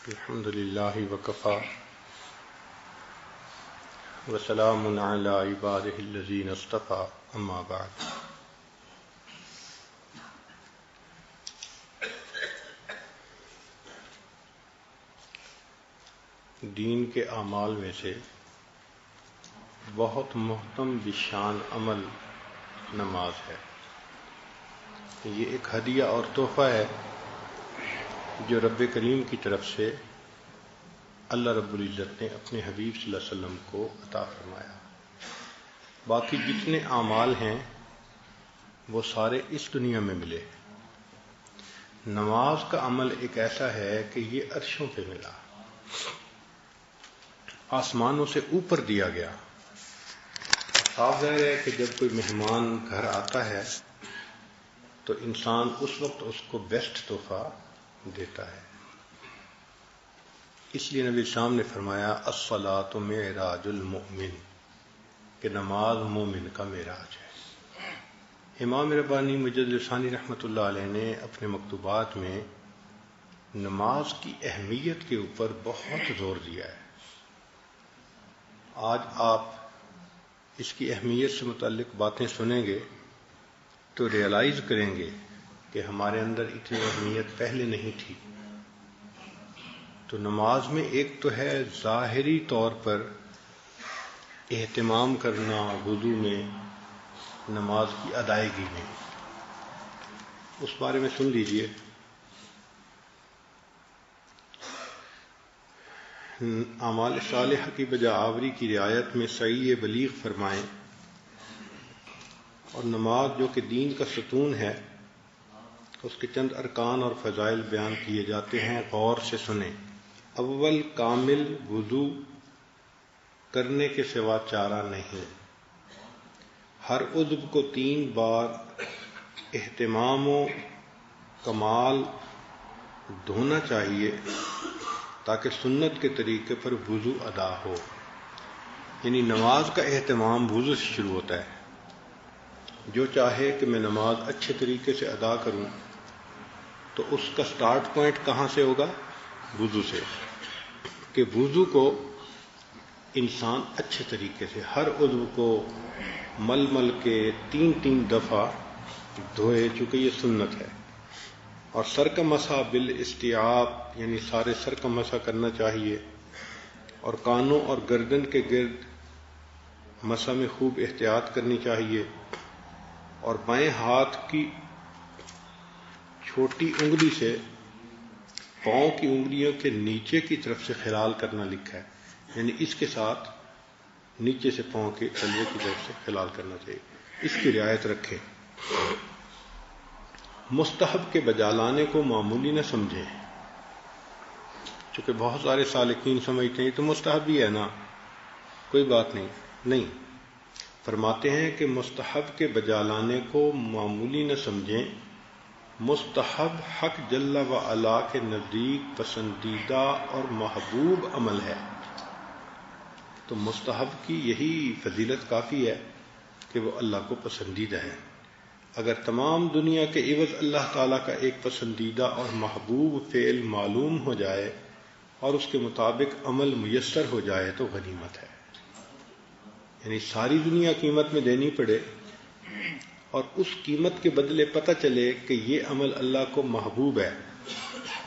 الحمد للہ وکفی وسلام علی عبادہ الذین اصطفی اما بعد۔ دین کے اعمال میں سے بہت محتم بشان عمل نماز ہے۔ یہ ایک ہدیہ اور تحفہ ہے جو رب کریم کی طرف سے اللہ رب العزت نے اپنے حبیب صلی اللہ علیہ وسلم کو عطا فرمایا۔ باقی جتنے اعمال ہیں وہ سارے اس دنیا میں ملے۔ نماز کا عمل ایک ایسا ہے کہ یہ عرشوں پہ ملا، آسمانوں سے اوپر دیا گیا۔ صاف ظاہر ہے کہ جب کوئی مہمان گھر آتا ہے تو انسان اس وقت اس کو بیسٹ تحفہ دیتا ہے۔ اس لیے نبی اسلام نے فرمایا الصلاۃ معراج المؤمن، کہ نماز مومن کا معراج ہے۔ امام ربانی مجدد ثانی رحمۃ اللہ علیہ نے اپنے مکتوبات میں نماز کی اہمیت کے اوپر بہت زور دیا ہے۔ آج آپ اس کی اہمیت سے متعلق باتیں سنیں گے تو ریئلائز کریں گے کہ ہمارے اندر اتنی اہمیت پہلے نہیں تھی۔ تو نماز میں ایک تو ہے ظاہری طور پر اہتمام کرنا وضو میں، نماز کی ادائیگی میں، اس بارے میں سن لیجئے۔ اعمال صالحہ کی بجا آوری کی رعایت میں سعی بلیغ فرمائیں، اور نماز جو کہ دین کا ستون ہے اس کے چند ارکان اور فضائل بیان کیے جاتے ہیں، غور سے سنیں۔ اول، کامل وضو کرنے کے سوا چارہ نہیں۔ ہر عضو کو 3 بار اہتمام و کمال دھونا چاہیے تاکہ سنت کے طریقے پر وضو ادا ہو۔ یعنی نماز کا اہتمام وضو سے شروع ہوتا ہے۔ جو چاہے کہ میں نماز اچھے طریقے سے ادا کروں تو اس کا سٹارٹ پوائنٹ کہاں سے ہوگا؟ وضو سے، کہ وضو کو انسان اچھے طریقے سے ہر عضو کو مل مل کے 3 دفعہ دھوئے، چونکہ یہ سنت ہے۔ اور سر کا مسح بالاستیاب، یعنی سارے سر کا مسح کرنا چاہیے، اور کانوں اور گردن کے گرد مسح میں خوب احتیاط کرنی چاہیے، اور بائیں ہاتھ کی چھوٹی انگلی سے پاؤں کی انگلیوں کے نیچے کی طرف سے خلال کرنا لکھا ہے، یعنی اس کے ساتھ نیچے سے پاؤں کے تلوے کی طرف سے خلال کرنا چاہیے۔ اس کی رعایت رکھیں۔ مستحب کے بجا لانے کو معمولی نہ سمجھیں، چونکہ بہت سارے سالکین سمجھتے ہیں یہ تو مستحب ہی ہے نا، کوئی بات نہیں۔ فرماتے ہیں کہ مستحب کے بجا لانے کو معمولی نہ سمجھیں۔ مستحب حق جل و علا کے نزدیک پسندیدہ اور محبوب عمل ہے۔ تو مستحب کی یہی فضیلت کافی ہے کہ وہ اللہ کو پسندیدہ ہے۔ اگر تمام دنیا کے عوض اللہ تعالیٰ کا ایک پسندیدہ اور محبوب فعل معلوم ہو جائے اور اس کے مطابق عمل میسر ہو جائے تو غنیمت ہے۔ یعنی ساری دنیا قیمت میں دینی پڑے اور اس قیمت کے بدلے پتہ چلے کہ یہ عمل اللہ کو محبوب ہے،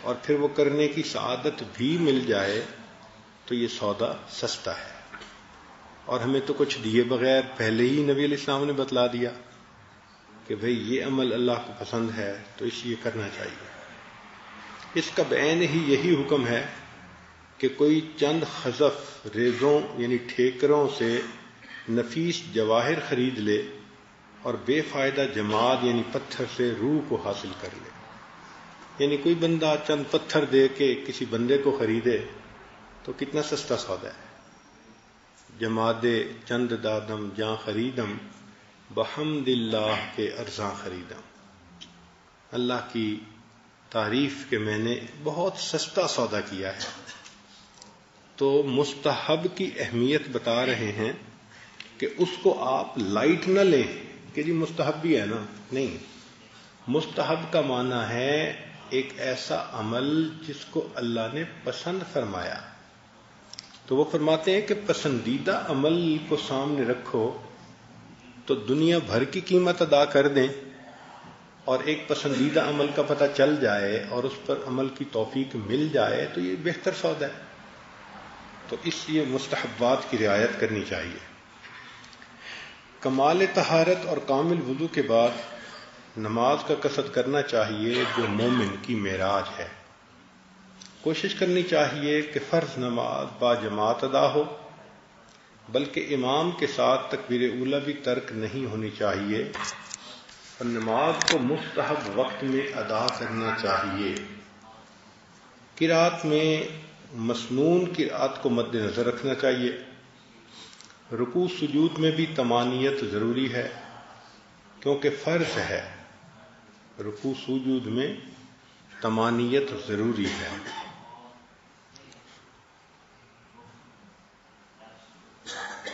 اور پھر وہ کرنے کی سعادت بھی مل جائے تو یہ سودا سستا ہے۔ اور ہمیں تو کچھ دیے بغیر پہلے ہی نبی علیہ السلام نے بتلا دیا کہ بھئی یہ عمل اللہ کو پسند ہے تو اس لیے کرنا چاہیے۔ اس کا بعین ہی یہی حکم ہے کہ کوئی چند خزف ریزوں یعنی ٹھیکروں سے نفیس جواہر خرید لے اور بے فائدہ جماد یعنی پتھر سے روح کو حاصل کر لے۔ یعنی کوئی بندہ چند پتھر دے کے کسی بندے کو خریدے تو کتنا سستا سودا ہے۔ جماد چند دادم جاں خریدم، بحمد اللہ کے ارزاں خریدم۔ اللہ کی تعریف کہ میں نے بہت سستا سودا کیا ہے۔ تو مستحب کی اہمیت بتا رہے ہیں کہ اس کو آپ لائٹ نہ لیں کہ جی مستحب بھی ہے نا، نہیں۔ مستحب کا معنی ہے ایک ایسا عمل جس کو اللہ نے پسند فرمایا. تو وہ فرماتے ہیں کہ پسندیدہ عمل کو سامنے رکھو تو دنیا بھر کی قیمت ادا کر دیں، اور ایک پسندیدہ عمل کا پتہ چل جائے اور اس پر عمل کی توفیق مل جائے تو یہ بہتر سودا ہے. تو اس لیے مستحبات کی رعایت کرنی چاہیے. کمال طہارت اور کامل وضو کے بعد نماز کا قصد کرنا چاہیے جو مومن کی معراج ہے. کوشش کرنی چاہیے کہ فرض نماز با جماعت ادا ہو، بلکہ امام کے ساتھ تکبیر اولی بھی ترک نہیں ہونی چاہیے، اور نماز کو مستحب وقت میں ادا کرنا چاہیے. قرات میں مسنون قرات کو مد نظر رکھنا چاہیے. رکوع سجود میں بھی طمانینت ضروری ہے کیونکہ فرض ہے. رکوع سجود میں طمانینت ضروری ہے.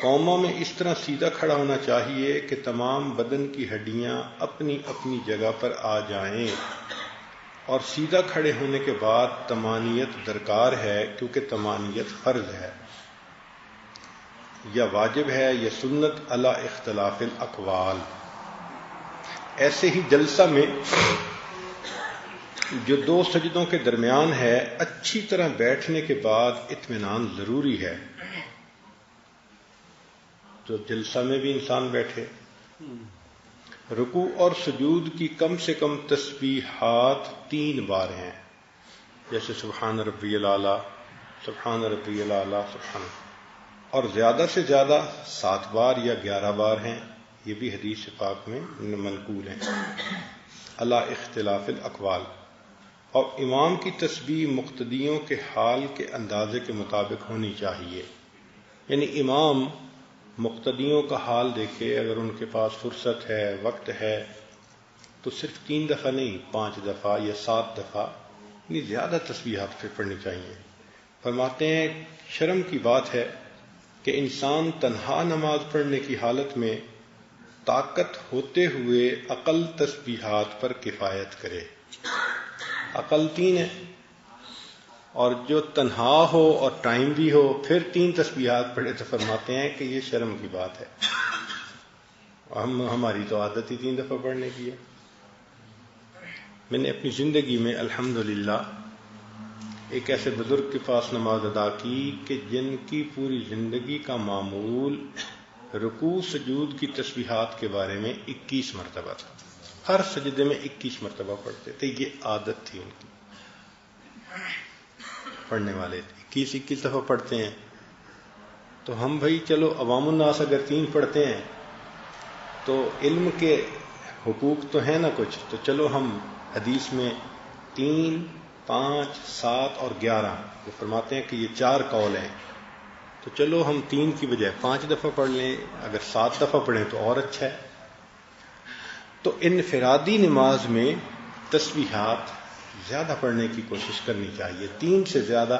قوما میں اس طرح سیدھا کھڑا ہونا چاہیے کہ تمام بدن کی ہڈیاں اپنی اپنی جگہ پر آ جائیں، اور سیدھا کھڑے ہونے کے بعد طمانینت درکار ہے کیونکہ طمانینت فرض ہے یا واجب ہے یا سنت علی اختلاف الاقوال. ایسے ہی جلسہ میں جو دو سجدوں کے درمیان ہے اچھی طرح بیٹھنے کے بعد اطمینان ضروری ہے. تو جلسہ میں بھی انسان بیٹھے. رکوع اور سجود کی کم سے کم تسبیحات 3 بار ہیں، جیسے سبحان ربی الاعلیٰ، سبحان ربی الاعلیٰ، سبحان، اور زیادہ سے زیادہ 7 بار یا 11 بار ہیں. یہ بھی حدیث پاک میں منقول ہیں علی اختلاف الاقوال. اور امام کی تسبیح مقتدیوں کے حال کے اندازے کے مطابق ہونی چاہیے. یعنی امام مقتدیوں کا حال دیکھے، اگر ان کے پاس فرصت ہے، وقت ہے، تو صرف 3 دفعہ نہیں، 5 دفعہ یا 7 دفعہ، یعنی زیادہ تسبیحات پھر پڑھنی چاہیے. فرماتے ہیں شرم کی بات ہے کہ انسان تنہا نماز پڑھنے کی حالت میں طاقت ہوتے ہوئے اقل تسبیحات پر کفایت کرے. عقل 3 ہے، اور جو تنہا ہو اور ٹائم بھی ہو پھر 3 تسبیحات پڑھے تو فرماتے ہیں کہ یہ شرم کی بات ہے. ہماری تو عادت ہی 3 دفعہ پڑھنے کی ہے. میں نے اپنی زندگی میں الحمدللہ ایک ایسے بزرگ کے پاس نماز ادا کی کہ جن کی پوری زندگی کا معمول رکوع سجود کی تسبیحات کے بارے میں 21 مرتبہ تھا. ہر سجدے میں 21 مرتبہ پڑھتے تھے. یہ عادت تھی ان کی. پڑھنے والے 21 دفعہ پڑھتے ہیں. تو ہم بھائی چلو عوام الناس اگر 3 پڑھتے ہیں تو علم کے حقوق تو ہیں نا کچھ، تو چلو ہم حدیث میں 3، 5، 7 اور 11 وہ فرماتے ہیں کہ یہ 4 قول ہیں، تو چلو ہم 3 کی بجائے 5 دفعہ پڑھ لیں، اگر 7 دفعہ پڑھیں تو اور اچھا ہے. تو انفرادی نماز میں تسبیحات زیادہ پڑھنے کی کوشش کرنی چاہیے. 3 سے زیادہ.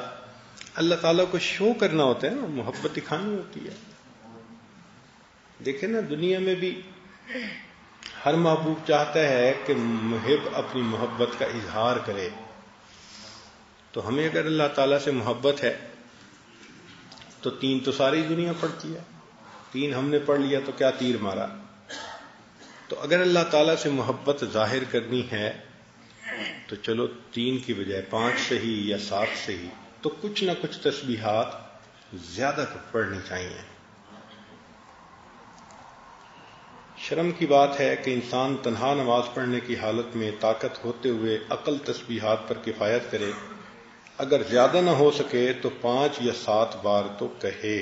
اللہ تعالیٰ کو شو کرنا ہوتا ہے نا، محبت دکھانی ہوتی ہے. دیکھیں نا دنیا میں بھی ہر محبوب چاہتا ہے کہ محب اپنی محبت کا اظہار کرے. تو ہمیں اگر اللہ تعالیٰ سے محبت ہے تو 3 تو ساری دنیا پڑھتی ہے. 3 ہم نے پڑھ لیا تو کیا تیر مارا. تو اگر اللہ تعالیٰ سے محبت ظاہر کرنی ہے تو چلو 3 کی بجائے 5 صحیح یا 7 صحیح، تو کچھ نہ کچھ تسبیحات زیادہ پڑھنی چاہیے. شرم کی بات ہے کہ انسان تنہا نماز پڑھنے کی حالت میں طاقت ہوتے ہوئے اقل تسبیحات پر کفایت کرے. اگر زیادہ نہ ہو سکے تو 5 یا 7 بار تو کہے.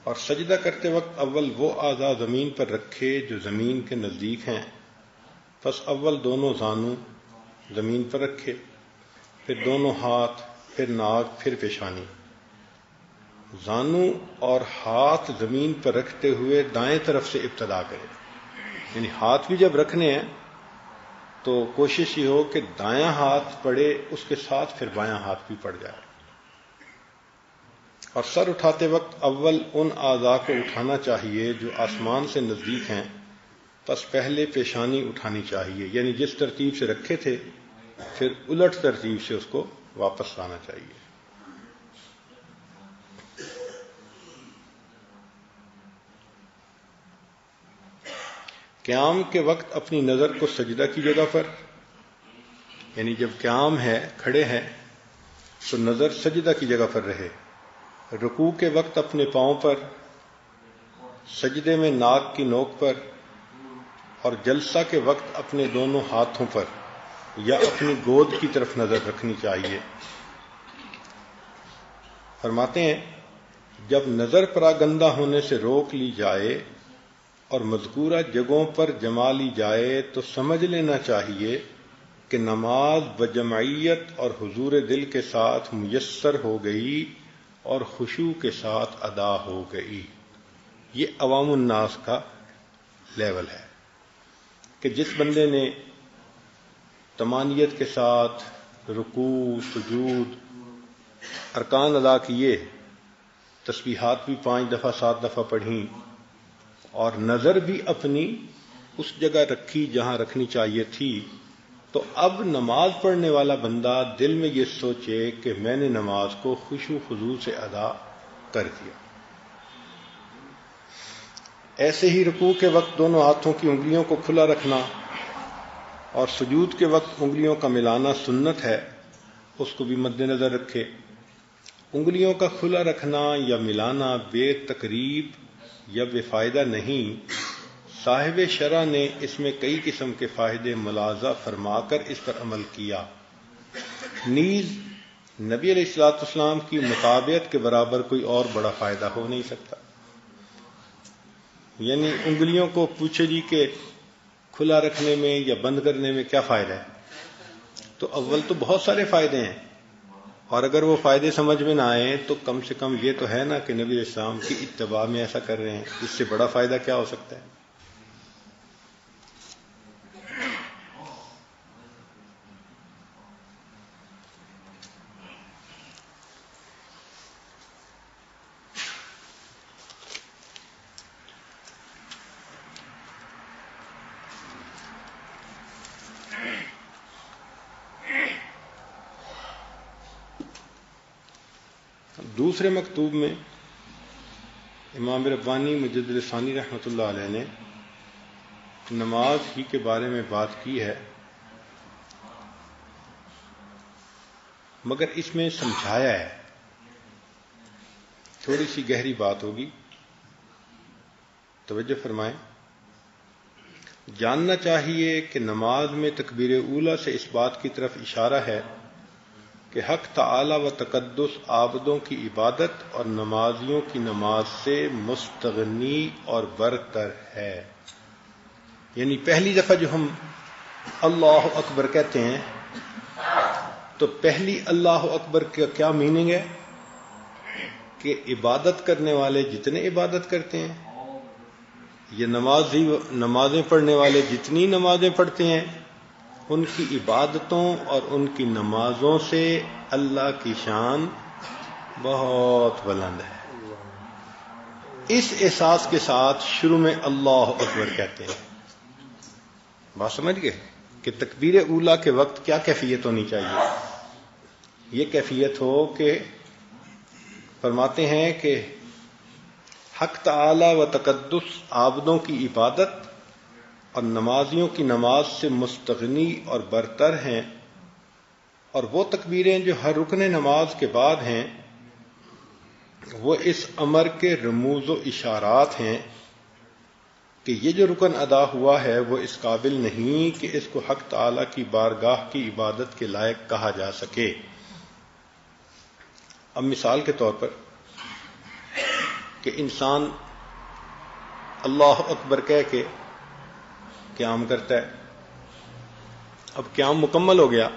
اور سجدہ کرتے وقت اول وہ اعضاء زمین پر رکھے جو زمین کے نزدیک ہیں. پس اول دونوں زانو زمین پر رکھے، پھر دونوں ہاتھ، پھر ناک، پھر پیشانی. زانو اور ہاتھ زمین پر رکھتے ہوئے دائیں طرف سے ابتدا کرے. یعنی ہاتھ بھی جب رکھنے ہیں تو کوشش یہ ہو کہ دایاں ہاتھ پڑے، اس کے ساتھ پھر بایاں ہاتھ بھی پڑ جائے. اور سر اٹھاتے وقت اول ان اعضاء کو اٹھانا چاہیے جو آسمان سے نزدیک ہیں، پس پہلے پیشانی اٹھانی چاہیے. یعنی جس ترتیب سے رکھے تھے پھر الٹ ترتیب سے اس کو واپس لانا چاہیے. قیام کے وقت اپنی نظر کو سجدہ کی جگہ پر، یعنی جب قیام ہے، کھڑے ہیں، تو نظر سجدہ کی جگہ پر رہے. رکوع کے وقت اپنے پاؤں پر، سجدے میں ناک کی نوک پر، اور جلسہ کے وقت اپنے دونوں ہاتھوں پر یا اپنی گود کی طرف نظر رکھنی چاہیے. فرماتے ہیں جب نظر پراگندہ ہونے سے روک لی جائے اور مذکورہ جگہوں پر جما لی جائے تو سمجھ لینا چاہیے کہ نماز بجمعیت اور حضور دل کے ساتھ میسر ہو گئی اور خشوع کے ساتھ ادا ہو گئی. یہ عوام الناس کا لیول ہے کہ جس بندے نے طمانیت کے ساتھ رکوع، سجود، ارکان ادا کیے، تسبیحات بھی 5 دفعہ 7 دفعہ پڑھیں اور نظر بھی اپنی اس جگہ رکھی جہاں رکھنی چاہیے تھی، تو اب نماز پڑھنے والا بندہ دل میں یہ سوچے کہ میں نے نماز کو خشوع خضوع سے ادا کر دیا. ایسے ہی رکوع کے وقت دونوں ہاتھوں کی انگلیوں کو کھلا رکھنا اور سجود کے وقت انگلیوں کا ملانا سنت ہے، اس کو بھی مد نظر رکھے. انگلیوں کا کھلا رکھنا یا ملانا بے تقریب یا بے فائدہ نہیں. صاحب شرع نے اس میں کئی قسم کے فائدے ملاحظہ فرما کر اس پر عمل کیا. نیز نبی علیہ الصلوۃ والسلام کی مطابعت کے برابر کوئی اور بڑا فائدہ ہو نہیں سکتا. یعنی انگلیوں کو پوچھے جی کہ کھلا رکھنے میں یا بند کرنے میں کیا فائدہ ہے، تو اول تو بہت سارے فائدے ہیں، اور اگر وہ فائدے سمجھ میں نہ آئیں تو کم سے کم یہ تو ہے نا کہ نبی علیہ السلام کی اتباع میں ایسا کر رہے ہیں. اس سے بڑا فائدہ کیا ہو سکتا ہے؟ دوسرے مکتوب میں امام ربانی مجدد ثانی رحمۃ اللہ علیہ نے نماز ہی کے بارے میں بات کی ہے، مگر اس میں سمجھایا ہے. تھوڑی سی گہری بات ہوگی، توجہ فرمائیں. جاننا چاہیے کہ نماز میں تکبیر اولیٰ سے اس بات کی طرف اشارہ ہے کہ حق تعالی و تقدس عابدوں کی عبادت اور نمازیوں کی نماز سے مستغنی اور برتر ہے. یعنی پہلی دفعہ جو ہم اللہ اکبر کہتے ہیں تو پہلی اللہ اکبر کا کیا میننگ ہے کہ عبادت کرنے والے جتنے عبادت کرتے ہیں، یہ نمازیں پڑھنے والے جتنی نمازیں پڑھتے ہیں، ان کی عبادتوں اور ان کی نمازوں سے اللہ کی شان بہت بلند ہے. اس احساس کے ساتھ شروع میں اللہ اکبر کہتے ہیں. بات سمجھ گئے کہ تکبیر اولیٰ کے وقت کیا کیفیت ہونی چاہیے؟ یہ کیفیت ہو کہ فرماتے ہیں کہ حق تعالی و تقدس عابدوں کی عبادت اور نمازیوں کی نماز سے مستغنی اور برتر ہیں، اور وہ تکبیریں جو ہر رکن نماز کے بعد ہیں وہ اس امر کے رموز و اشارات ہیں کہ یہ جو رکن ادا ہوا ہے وہ اس قابل نہیں کہ اس کو حق تعالی کی بارگاہ کی عبادت کے لائق کہا جا سکے. اب مثال کے طور پر کہ انسان اللہ اکبر کہہ کے قیام کرتا ہے. اب قیام مکمل ہو گیا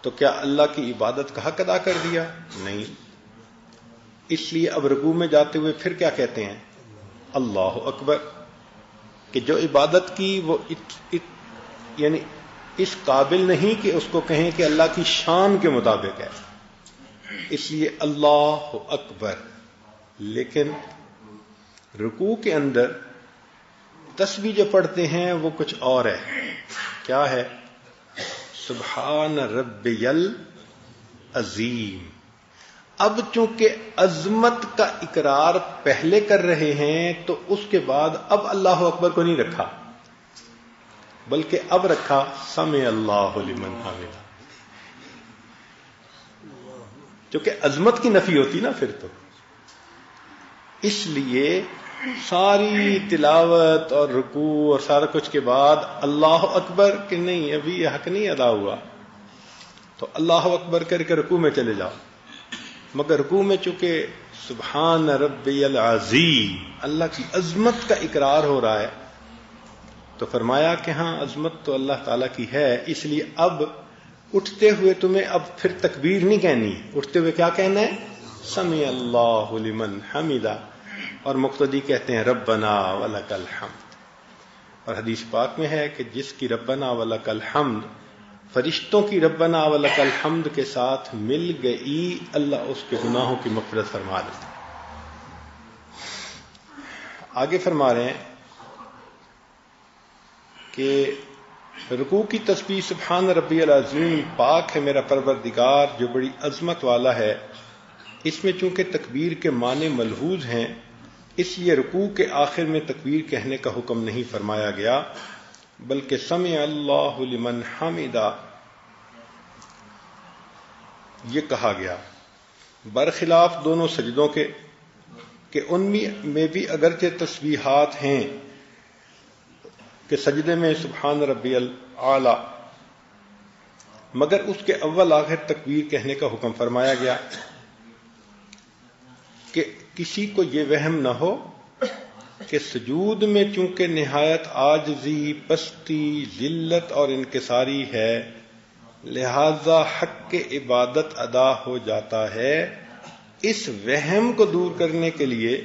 تو کیا اللہ کی عبادت کا حق ادا کر دیا؟ نہیں. اس لیے اب رکوع میں جاتے ہوئے پھر کیا کہتے ہیں؟ اللہ اکبر. کہ جو عبادت کی وہ یعنی اس قابل نہیں کہ اس کو کہیں کہ اللہ کی شان کے مطابق ہے، اس لیے اللہ اکبر. لیکن رکوع کے اندر تسبیح جو پڑھتے ہیں وہ کچھ اور ہے. کیا ہے؟ سبحان ربی العظیم. اب چونکہ عظمت کا اقرار پہلے کر رہے ہیں تو اس کے بعد اب اللہ اکبر کو نہیں رکھا، بلکہ اب رکھا سمع اللہ لمن حمدہ. چونکہ عظمت کی نفی ہوتی نا پھر تو، اس لیے ساری تلاوت اور رکوع اور سارا کچھ کے بعد اللہ اکبر کہ نہیں، ابھی یہ حق نہیں ادا ہوا تو اللہ اکبر کر کے رکوع میں چلے جاؤ. مگر رکوع میں چونکہ سبحان ربی العظیم اللہ کی عظمت کا اقرار ہو رہا ہے تو فرمایا کہ ہاں عظمت تو اللہ تعالیٰ کی ہے، اس لیے اب اٹھتے ہوئے تمہیں اب پھر تکبیر نہیں کہنی، اٹھتے ہوئے کیا کہنا ہے؟ سمع اللہ لمن حمدہ. اور مقتدی کہتے ہیں ربنا ولک الحمد. اور حدیث پاک میں ہے کہ جس کی ربنا ولک الحمد فرشتوں کی ربنا ولک الحمد کے ساتھ مل گئی، اللہ اس کے گناہوں کی مغفرت فرما دیتا. آگے فرما رہے ہیں کہ رکوع کی تسبیح سبحان ربی العظیم پاک ہے میرا پروردگار جو بڑی عظمت والا ہے. اس میں چونکہ تکبیر کے معنی ملحوظ ہیں اس لیے رکوع کے آخر میں تکبیر کہنے کا حکم نہیں فرمایا گیا، بلکہ سمع اللہ لمن حمدہ یہ کہا گیا، برخلاف دونوں سجدوں کے کہ ان میں بھی اگرچہ تسبیحات ہیں کہ سجدے میں سبحان ربی الاعلی، مگر اس کے اول آخر تکبیر کہنے کا حکم فرمایا گیا کہ کسی کو یہ وہم نہ ہو کہ سجود میں چونکہ نہایت عاجزی، پستی، ذلت اور انکساری ہے لہذا حق عبادت ادا ہو جاتا ہے. اس وہم کو دور کرنے کے لیے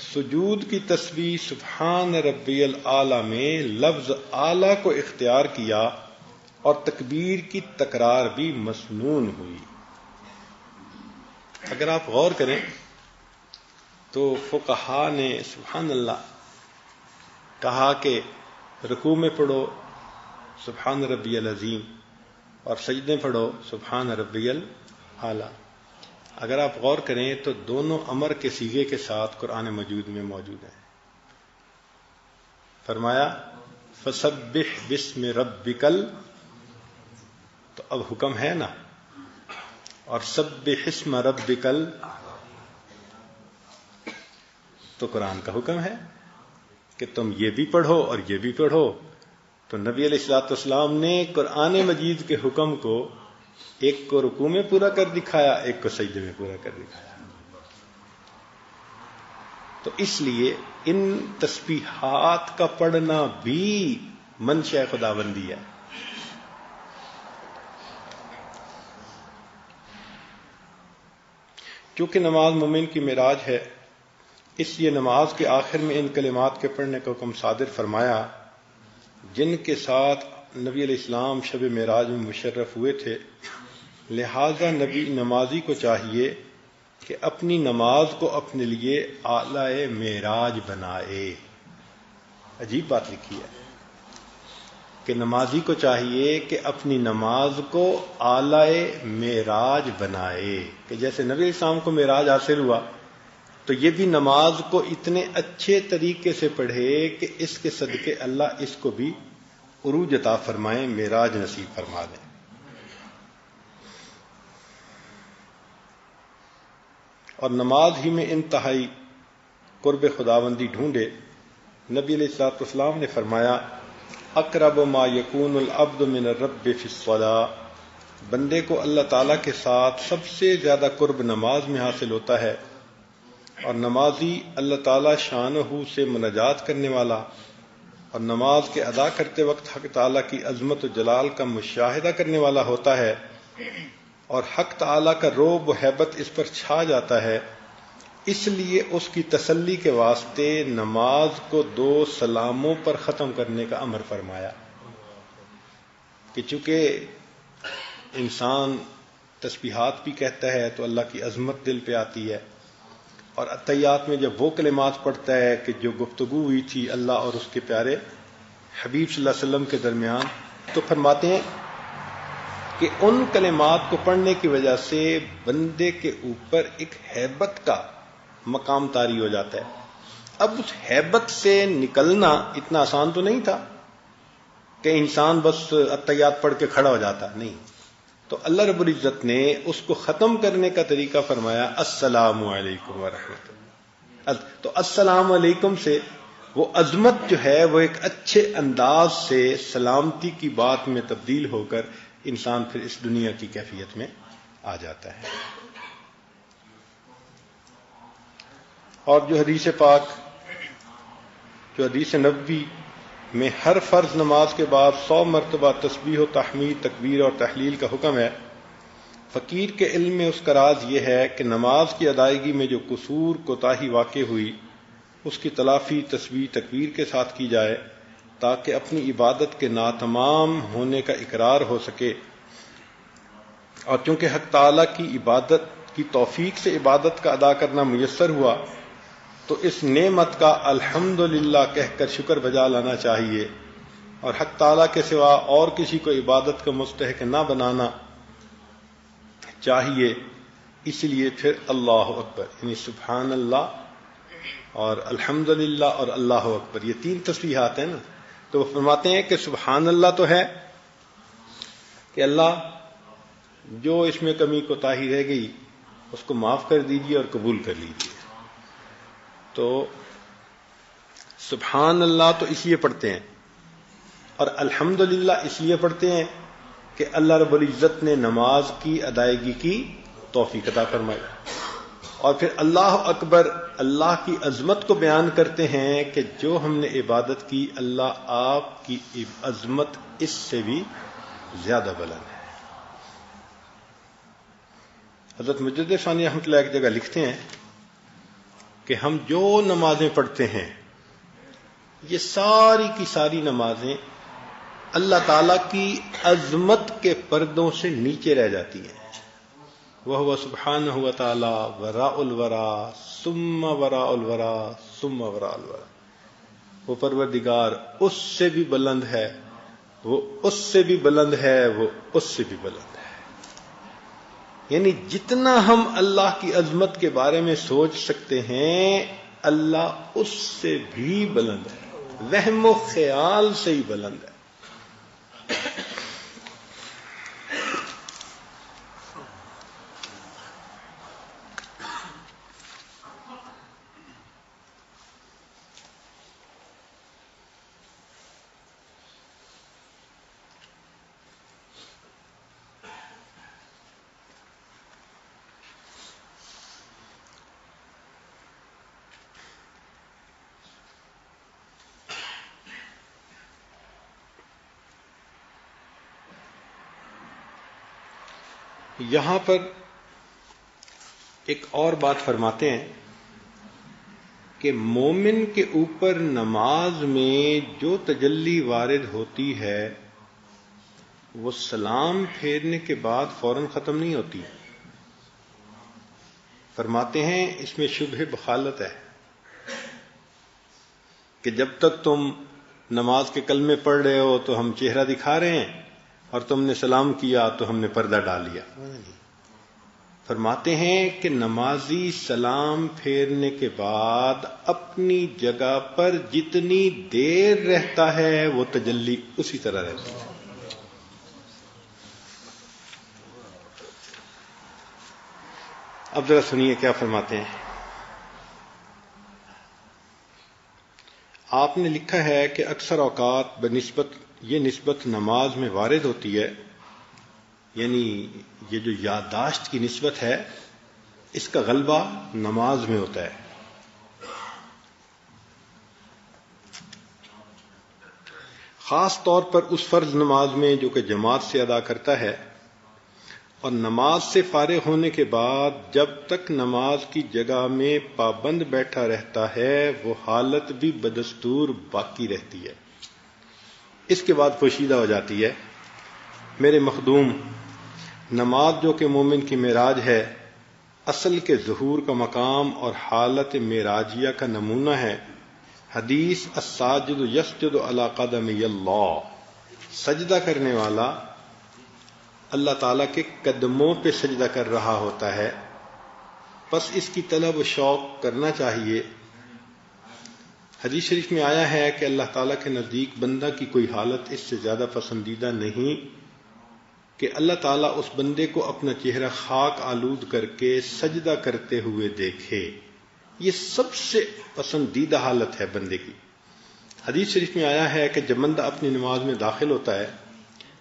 سجود کی تسبیح سبحان ربی الاعلی میں لفظ اعلی کو اختیار کیا اور تکبیر کی تکرار بھی مسنون ہوئی. اگر آپ غور کریں تو فقہا نے سبحان اللہ کہا کہ رکوع میں پڑھو سبحان ربی العظیم اور سجدے پڑھو سبحان ربی الاعلی. اگر آپ غور کریں تو دونوں امر کے صیغے کے ساتھ قرآن مجید میں موجود ہیں. فرمایا فسبح باسم ربک تو اب حکم ہے نا، اور سبح اسم ربک تو قرآن کا حکم ہے کہ تم یہ بھی پڑھو اور یہ بھی پڑھو. تو نبی علیہ الصلوۃ والسلام نے قرآن مجید کے حکم کو ایک کو رکوع میں پورا کر دکھایا، ایک کو سجدے میں پورا کر دکھایا. تو اس لیے ان تسبیحات کا پڑھنا بھی منشا خداوندی ہے. چونکہ نماز مومن کی معراج ہے اس لیے نماز کے آخر میں ان کلمات کے پڑھنے کا حکم صادر فرمایا جن کے ساتھ نبی علیہ السلام شب معراج میں مشرف ہوئے تھے. لہذا نبی نمازی کو چاہیے کہ اپنی نماز کو اپنے لیے اعلی معراج بنائے. عجیب بات لکھی ہے کہ نمازی کو چاہیے کہ اپنی نماز کو اعلی معراج بنائے، کہ جیسے نبی علیہ السلام کو معراج حاصل ہوا تو یہ بھی نماز کو اتنے اچھے طریقے سے پڑھے کہ اس کے صدقے اللہ اس کو بھی عروج عطا فرمائیں، معراج نصیب فرما دیں. اور نماز ہی میں انتہائی قرب خداوندی ڈھونڈے. نبی علیہ الصلوۃ والسلام نے فرمایا اقرب ما یکون العبد من الرب فی الصلاۃ، بندے کو اللہ تعالیٰ کے ساتھ سب سے زیادہ قرب نماز میں حاصل ہوتا ہے. اور نمازی اللہ تعالیٰ شانہ سے مناجات کرنے والا اور نماز کے ادا کرتے وقت حق تعالیٰ کی عظمت و جلال کا مشاہدہ کرنے والا ہوتا ہے اور حق تعالیٰ کا رعب و ہیبت اس پر چھا جاتا ہے. اس لیے اس کی تسلی کے واسطے نماز کو 2 سلاموں پر ختم کرنے کا امر فرمایا کہ چونکہ انسان تسبیحات بھی کہتا ہے تو اللہ کی عظمت دل پہ آتی ہے، اور اتحیات میں جب وہ کلمات پڑھتا ہے کہ جو گفتگو ہوئی تھی اللہ اور اس کے پیارے حبیب صلی اللہ علیہ وسلم کے درمیان، تو فرماتے ہیں کہ ان کلمات کو پڑھنے کی وجہ سے بندے کے اوپر ایک ہیبت کا مقام طاری ہو جاتا ہے. اب اس ہیبت سے نکلنا اتنا آسان تو نہیں تھا کہ انسان بس اتحیات پڑھ کے کھڑا ہو جاتا، نہیں. تو اللہ رب العزت نے اس کو ختم کرنے کا طریقہ فرمایا السلام علیکم ورحمۃ اللہ. تو السلام علیکم سے وہ عظمت جو ہے وہ ایک اچھے انداز سے سلامتی کی بات میں تبدیل ہو کر انسان پھر اس دنیا کی کیفیت میں آ جاتا ہے. اور جو حدیث پاک، جو حدیث نبوی میں ہر فرض نماز کے بعد 100 مرتبہ تسبیح و تحمید، تکبیر اور تحلیل کا حکم ہے، فقیر کے علم میں اس کا راز یہ ہے کہ نماز کی ادائیگی میں جو قصور کوتاہی واقع ہوئی اس کی تلافی تسبیح تکبیر کے ساتھ کی جائے تاکہ اپنی عبادت کے ناتمام ہونے کا اقرار ہو سکے. اور چونکہ حق تعالیٰ کی عبادت کی توفیق سے عبادت کا ادا کرنا میسر ہوا تو اس نعمت کا الحمدللہ کہہ کر شکر بجا لانا چاہیے اور حق تعالیٰ کے سوا اور کسی کو عبادت کا مستحق نہ بنانا چاہیے. اس لیے پھر اللہ اکبر یعنی سبحان اللہ اور الحمدللہ اور اللہ اکبر یہ 3 تسبیحات ہیں نا. تو وہ فرماتے ہیں کہ سبحان اللہ تو ہے کہ اللہ جو اس میں کمی کوتاہی رہ گئی اس کو معاف کر دیجیے اور قبول کر لیجیے. تو سبحان اللہ تو اس لیے پڑھتے ہیں اور الحمدللہ اس لیے پڑھتے ہیں کہ اللہ رب العزت نے نماز کی ادائیگی کی توفیق عطا فرمائی. اور پھر اللہ اکبر اللہ کی عظمت کو بیان کرتے ہیں کہ جو ہم نے عبادت کی اللہ آپ کی عظمت اس سے بھی زیادہ بلند ہے. حضرت مجدد ثانی رحمۃ اللہ ایک جگہ لکھتے ہیں کہ ہم جو نمازیں پڑھتے ہیں یہ ساری کی ساری نمازیں اللہ تعالیٰ کی عظمت کے پردوں سے نیچے رہ جاتی ہیں. وَهُوَ سُبْحَانَهُ وَتَعَالَى وَرَاءُ الْوَرَى ثُمَّ وَرَاءُ الْوَرَى ثُمَّ وَرَاءُ الْوَرَى. وہ پروردگار اس سے بھی بلند ہے، وہ اس سے بھی بلند ہے، وہ اس سے بھی بلند ہے. یعنی جتنا ہم اللہ کی عظمت کے بارے میں سوچ سکتے ہیں اللہ اس سے بھی بلند ہے، وہم و خیال سے ہی بلند ہے. یہاں پر ایک اور بات فرماتے ہیں کہ مومن کے اوپر نماز میں جو تجلی وارد ہوتی ہے وہ سلام پھیرنے کے بعد فوراً ختم نہیں ہوتی. فرماتے ہیں اس میں شبہ بخالت ہے کہ جب تک تم نماز کے کلمے پڑھ رہے ہو تو ہم چہرہ دکھا رہے ہیں اور تم نے سلام کیا تو ہم نے پردہ ڈال لیا. فرماتے ہیں کہ نمازی سلام پھیرنے کے بعد اپنی جگہ پر جتنی دیر رہتا ہے وہ تجلی اسی طرح رہتی ہے. اب ذرا سنیے کیا فرماتے ہیں. آپ نے لکھا ہے کہ اکثر اوقات یہ نسبت نماز میں وارد ہوتی ہے، یعنی یہ جو یادداشت کی نسبت ہے اس کا غلبہ نماز میں ہوتا ہے. خاص طور پر اس فرض نماز میں جو کہ جماعت سے ادا کرتا ہے، اور نماز سے فارغ ہونے کے بعد جب تک نماز کی جگہ میں پابند بیٹھا رہتا ہے وہ حالت بھی بدستور باقی رہتی ہے. اس کے بعد پوشیدہ ہو جاتی ہے. میرے مخدوم، نماز جو کہ مومن کی معراج ہے، اصل کے ظہور کا مقام اور حالت معراجیہ کا نمونہ ہے. حدیث الساجد یسجد علی قدمی اللہ، سجدہ کرنے والا اللہ تعالیٰ کے قدموں پہ سجدہ کر رہا ہوتا ہے، بس اس کی طلب و شوق کرنا چاہیے۔ حدیث شریف میں آیا ہے کہ اللہ تعالیٰ کے نزدیک بندہ کی کوئی حالت اس سے زیادہ پسندیدہ نہیں کہ اللہ تعالیٰ اس بندے کو اپنا چہرہ خاک آلود کر کے سجدہ کرتے ہوئے دیکھے۔ یہ سب سے پسندیدہ حالت ہے بندے کی۔ حدیث شریف میں آیا ہے کہ جب بندہ اپنی نماز میں داخل ہوتا ہے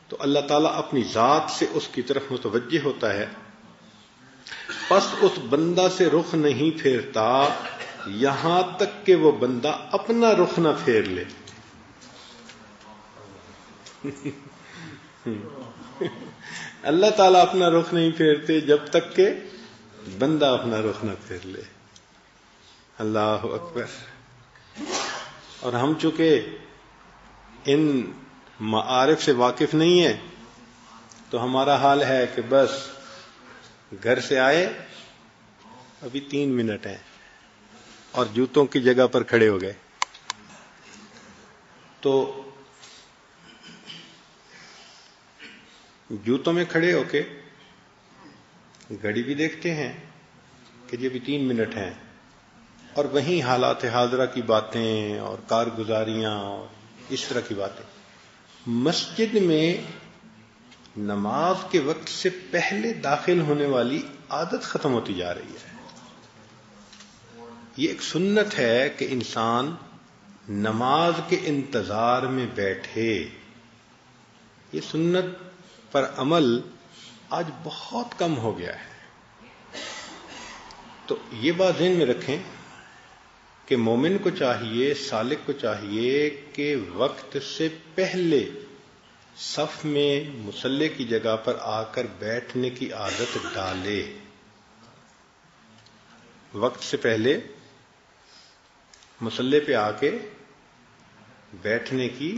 تو اللہ تعالیٰ اپنی ذات سے اس کی طرف متوجہ ہوتا ہے، پس اس بندہ سے رخ نہیں پھیرتا یہاں تک کہ وہ بندہ اپنا رخ نہ پھیر لے۔ اللہ تعالیٰ اپنا رخ نہیں پھیرتے جب تک کہ بندہ اپنا رخ نہ پھیر لے۔ اللہ اکبر۔ اور ہم چونکہ ان معارف سے واقف نہیں ہیں تو ہمارا حال ہے کہ بس گھر سے آئے، ابھی 3 منٹ ہیں اور جوتوں کی جگہ پر کھڑے ہو گئے، تو جوتوں میں کھڑے ہو کے گھڑی بھی دیکھتے ہیں کہ یہ بھی 3 منٹ ہیں، اور وہیں حالات حاضرہ کی باتیں اور کارگزاریاں اور اس طرح کی باتیں۔ مسجد میں نماز کے وقت سے پہلے داخل ہونے والی عادت ختم ہوتی جا رہی ہے۔ یہ ایک سنت ہے کہ انسان نماز کے انتظار میں بیٹھے۔ یہ سنت پر عمل آج بہت کم ہو گیا ہے۔ تو یہ بات ذہن میں رکھیں کہ مومن کو چاہیے، سالک کو چاہیے کہ وقت سے پہلے صف میں مصلی کی جگہ پر آ کر بیٹھنے کی عادت ڈالے۔ وقت سے پہلے مصلی پہ آ کے بیٹھنے کی۔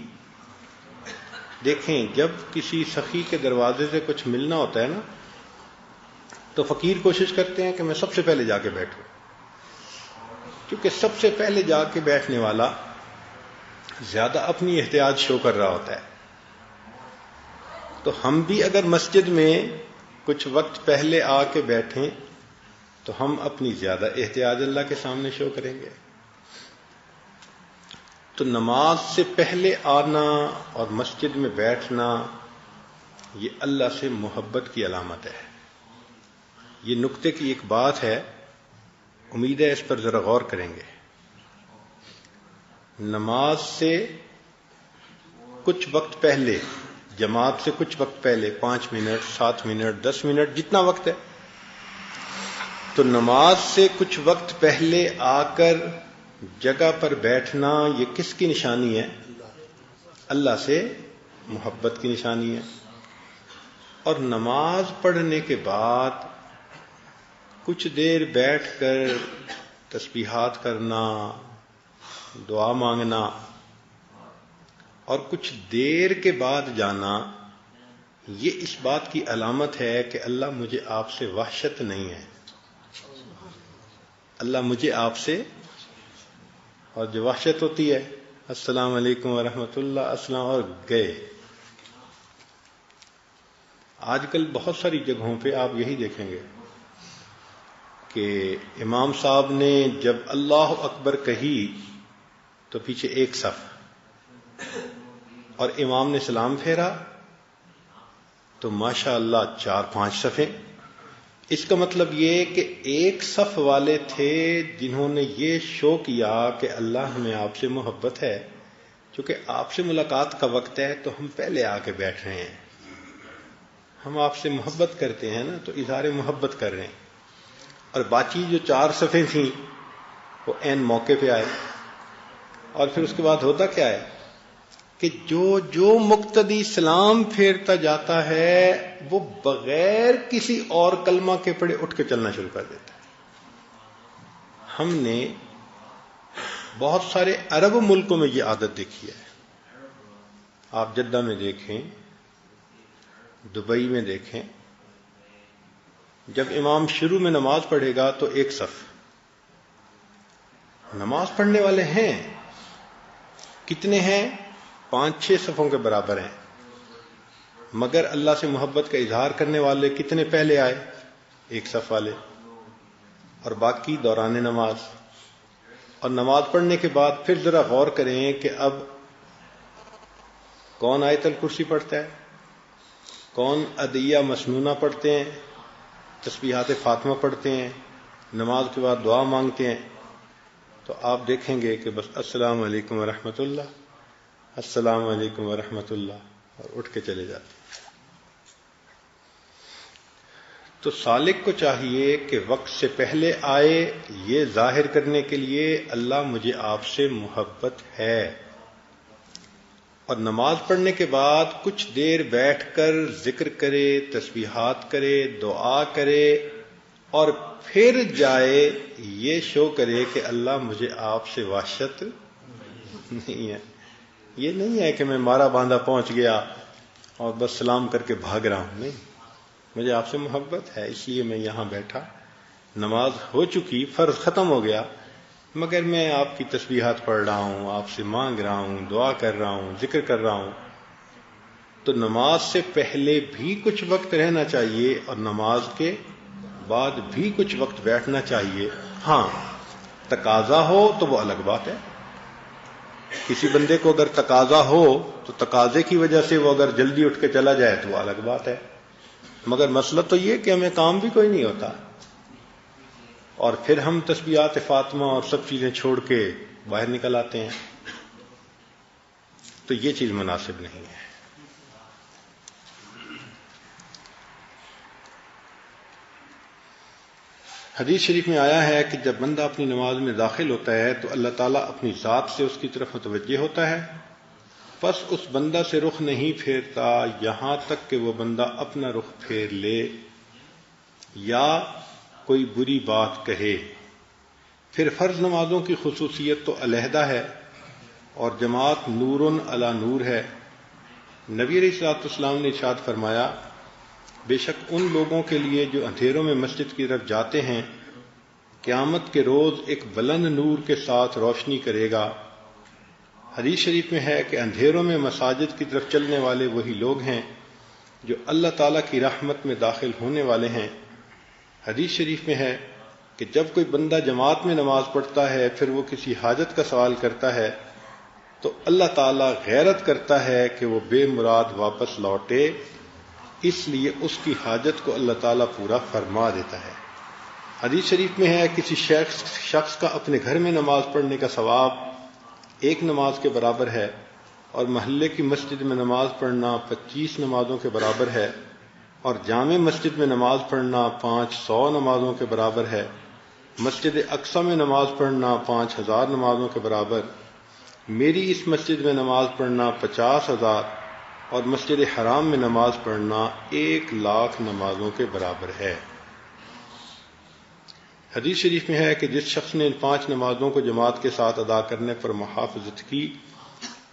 دیکھیں، جب کسی سخی کے دروازے سے کچھ ملنا ہوتا ہے نا، تو فقیر کوشش کرتے ہیں کہ میں سب سے پہلے جا کے بیٹھوں، کیونکہ سب سے پہلے جا کے بیٹھنے والا زیادہ اپنی احتیاط شو کر رہا ہوتا ہے۔ تو ہم بھی اگر مسجد میں کچھ وقت پہلے آ کے بیٹھیں تو ہم اپنی زیادہ احتیاط اللہ کے سامنے شو کریں گے۔ تو نماز سے پہلے آنا اور مسجد میں بیٹھنا یہ اللہ سے محبت کی علامت ہے۔ یہ نقطے کی ایک بات ہے، امید ہے اس پر ذرا غور کریں گے۔ نماز سے کچھ وقت پہلے، جماعت سے کچھ وقت پہلے، 5 منٹ، 7 منٹ، 10 منٹ، جتنا وقت ہے، تو نماز سے کچھ وقت پہلے آ کر جگہ پر بیٹھنا یہ کس کی نشانی ہے؟ اللہ سے محبت کی نشانی ہے۔ اور نماز پڑھنے کے بعد کچھ دیر بیٹھ کر تسبیحات کرنا، دعا مانگنا، اور کچھ دیر کے بعد جانا، یہ اس بات کی علامت ہے کہ اللہ مجھے آپ سے وحشت نہیں ہے، اللہ مجھے آپ سے، اور جو وحشت ہوتی ہے السلام علیکم ورحمۃ اللہ، السلام، اور گئے۔ آج کل بہت ساری جگہوں پہ آپ یہی دیکھیں گے کہ امام صاحب نے جب اللہ اکبر کہی تو پیچھے ایک صف، اور امام نے سلام پھیرا تو ماشاء اللہ 4-5 صفیں۔ اس کا مطلب یہ کہ ایک صف والے تھے جنہوں نے یہ شو کیا کہ اللہ ہمیں آپ سے محبت ہے، چونکہ آپ سے ملاقات کا وقت ہے تو ہم پہلے آ کے بیٹھ رہے ہیں، ہم آپ سے محبت کرتے ہیں نا، تو اظہار محبت کر رہے ہیں۔ اور باقی جو 4 صفیں تھیں وہ عین موقع پہ آئے۔ اور پھر اس کے بعد ہوتا کیا ہے کہ جو مقتدی سلام پھیرتا جاتا ہے وہ بغیر کسی اور کلمہ کے پڑھے اٹھ کے چلنا شروع کر دیتا ہے۔ ہم نے بہت سارے عرب ملکوں میں یہ عادت دیکھی ہے۔ آپ جدہ میں دیکھیں، دبئی میں دیکھیں، جب امام شروع میں نماز پڑھے گا تو ایک صف، نماز پڑھنے والے ہیں کتنے ہیں؟ 5-6 صفوں کے برابر ہیں، مگر اللہ سے محبت کا اظہار کرنے والے کتنے پہلے آئے؟ ایک صف والے، اور باقی دوران نماز. اور نماز پڑھنے کے بعد پھر ذرا غور کریں کہ اب کون آیت الکرسی پڑھتا ہے، کون ادعیہ مسنونہ پڑھتے ہیں، تسبیحات فاطمہ پڑھتے ہیں، نماز کے بعد دعا مانگتے ہیں. تو آپ دیکھیں گے کہ بس السلام علیکم ورحمۃ اللہ، السلام علیکم ورحمۃ اللہ، اور اٹھ کے چلے جاتے ہیں. تو سالک کو چاہیے کہ وقت سے پہلے آئے، یہ ظاہر کرنے کے لیے اللہ مجھے آپ سے محبت ہے، اور نماز پڑھنے کے بعد کچھ دیر بیٹھ کر ذکر کرے، تسبیحات کرے، دعا کرے، اور پھر جائے، یہ شو کرے کہ اللہ مجھے آپ سے وحشت نہیں ہے. یہ نہیں ہے کہ میں مارا باندھا پہنچ گیا اور بس سلام کر کے بھاگ رہا ہوں. نہیں، مجھے آپ سے محبت ہے، اس لیے میں یہاں بیٹھا. نماز ہو چکی، فرض ختم ہو گیا، مگر میں آپ کی تسبیحات پڑھ رہا ہوں، آپ سے مانگ رہا ہوں، دعا کر رہا ہوں، ذکر کر رہا ہوں. تو نماز سے پہلے بھی کچھ وقت رہنا چاہیے اور نماز کے بعد بھی کچھ وقت بیٹھنا چاہیے. ہاں، تقاضا ہو تو وہ الگ بات ہے. کسی بندے کو اگر تقاضا ہو تو تقاضے کی وجہ سے وہ اگر جلدی اٹھ کے چلا جائے تو وہ الگ بات ہے. مگر مسئلہ تو یہ کہ ہمیں کام بھی کوئی نہیں ہوتا، اور پھر ہم تسبیحات فاطمہ اور سب چیزیں چھوڑ کے باہر نکل آتے ہیں. تو یہ چیز مناسب نہیں ہے. حدیث شریف میں آیا ہے کہ جب بندہ اپنی نماز میں داخل ہوتا ہے تو اللہ تعالیٰ اپنی ذات سے اس کی طرف متوجہ ہوتا ہے، پس اس بندہ سے رخ نہیں پھیرتا یہاں تک کہ وہ بندہ اپنا رخ پھیر لے یا کوئی بری بات کہے. پھر فرض نمازوں کی خصوصیت تو علیحدہ ہے، اور جماعت نور علی نور ہے. نبی علیہ الصلوۃ والسلام نے ارشاد فرمایا، بے شک ان لوگوں کے لیے جو اندھیروں میں مسجد کی طرف جاتے ہیں قیامت کے روز ایک بلند نور کے ساتھ روشنی کرے گا. حدیث شریف میں ہے کہ اندھیروں میں مساجد کی طرف چلنے والے وہی لوگ ہیں جو اللہ تعالیٰ کی رحمت میں داخل ہونے والے ہیں. حدیث شریف میں ہے کہ جب کوئی بندہ جماعت میں نماز پڑھتا ہے پھر وہ کسی حاجت کا سوال کرتا ہے تو اللہ تعالیٰ غیرت کرتا ہے کہ وہ بے مراد واپس لوٹے، اس لیے اس کی حاجت کو اللہ تعالیٰ پورا فرما دیتا ہے. حدیث شریف میں ہے کسی شخص کا اپنے گھر میں نماز پڑھنے کا ثواب ایک نماز کے برابر ہے، اور محلے کی مسجد میں نماز پڑھنا 25 نمازوں کے برابر ہے، اور جامع مسجد میں نماز پڑھنا 500 نمازوں کے برابر ہے. مسجد اقصی میں نماز پڑھنا 5000 نمازوں کے برابر. میری اس مسجد میں نماز پڑھنا 50,000، اور مسجد حرام میں نماز پڑھنا 1,00,000 نمازوں کے برابر ہے. حدیث شریف میں ہے کہ جس شخص نے ان 5 نمازوں کو جماعت کے ساتھ ادا کرنے پر محافظت کی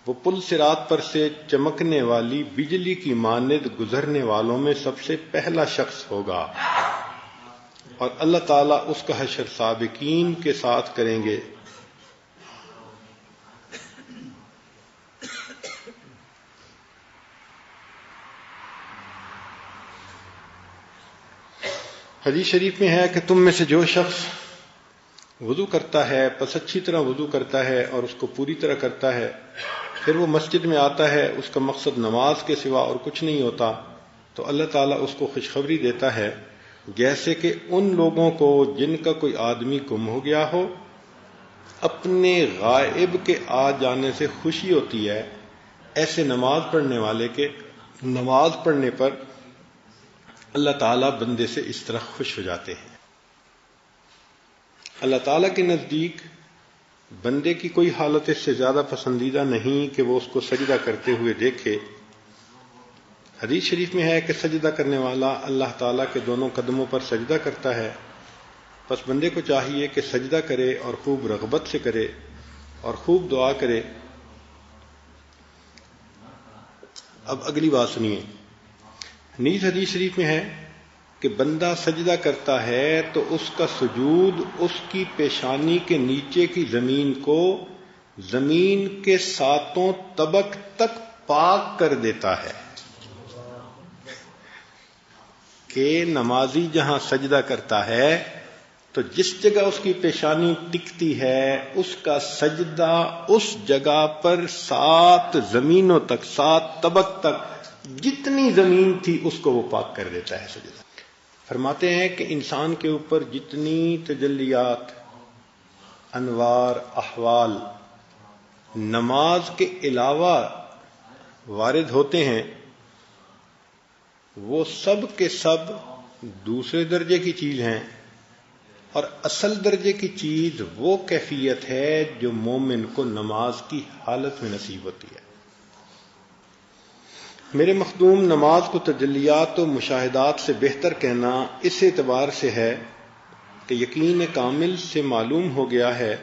وہ پل صراط پر سے چمکنے والی بجلی کی مانند گزرنے والوں میں سب سے پہلا شخص ہوگا، اور اللہ تعالیٰ اس کا حشر سابقین کے ساتھ کریں گے. حدیث شریف میں ہے کہ تم میں سے جو شخص وضو کرتا ہے پس اچھی طرح وضو کرتا ہے اور اس کو پوری طرح کرتا ہے، پھر وہ مسجد میں آتا ہے، اس کا مقصد نماز کے سوا اور کچھ نہیں ہوتا، تو اللہ تعالیٰ اس کو خوشخبری دیتا ہے جیسے کہ ان لوگوں کو جن کا کوئی آدمی گم ہو گیا ہو اپنے غائب کے آ جانے سے خوشی ہوتی ہے، ایسے نماز پڑھنے والے کے نماز پڑھنے پر اللہ تعالیٰ بندے سے اس طرح خوش ہو جاتے ہیں. اللہ تعالیٰ کے نزدیک بندے کی کوئی حالت اس سے زیادہ پسندیدہ نہیں کہ وہ اس کو سجدہ کرتے ہوئے دیکھے. حدیث شریف میں ہے کہ سجدہ کرنے والا اللہ تعالیٰ کے دونوں قدموں پر سجدہ کرتا ہے، پس بندے کو چاہیے کہ سجدہ کرے اور خوب رغبت سے کرے اور خوب دعا کرے. اب اگلی بات سنیے. نیز حدیث شریف میں ہے کہ بندہ سجدہ کرتا ہے تو اس کا سجود اس کی پیشانی کے نیچے کی زمین کو زمین کے 7 طبق تک پاک کر دیتا ہے. کہ نمازی جہاں سجدہ کرتا ہے تو جس جگہ اس کی پیشانی ٹکتی ہے اس کا سجدہ اس جگہ پر 7 زمینوں تک، 7 طبق تک جتنی زمین تھی اس کو وہ پاک کر دیتا ہے سجدہ۔ فرماتے ہیں کہ انسان کے اوپر جتنی تجلیات، انوار، احوال نماز کے علاوہ وارد ہوتے ہیں وہ سب کے سب دوسرے درجے کی چیز ہیں، اور اصل درجے کی چیز وہ کیفیت ہے جو مومن کو نماز کی حالت میں نصیب ہوتی ہے۔ میرے مخدوم، نماز کو تجلیات و مشاہدات سے بہتر کہنا اس اعتبار سے ہے کہ یقین کامل سے معلوم ہو گیا ہے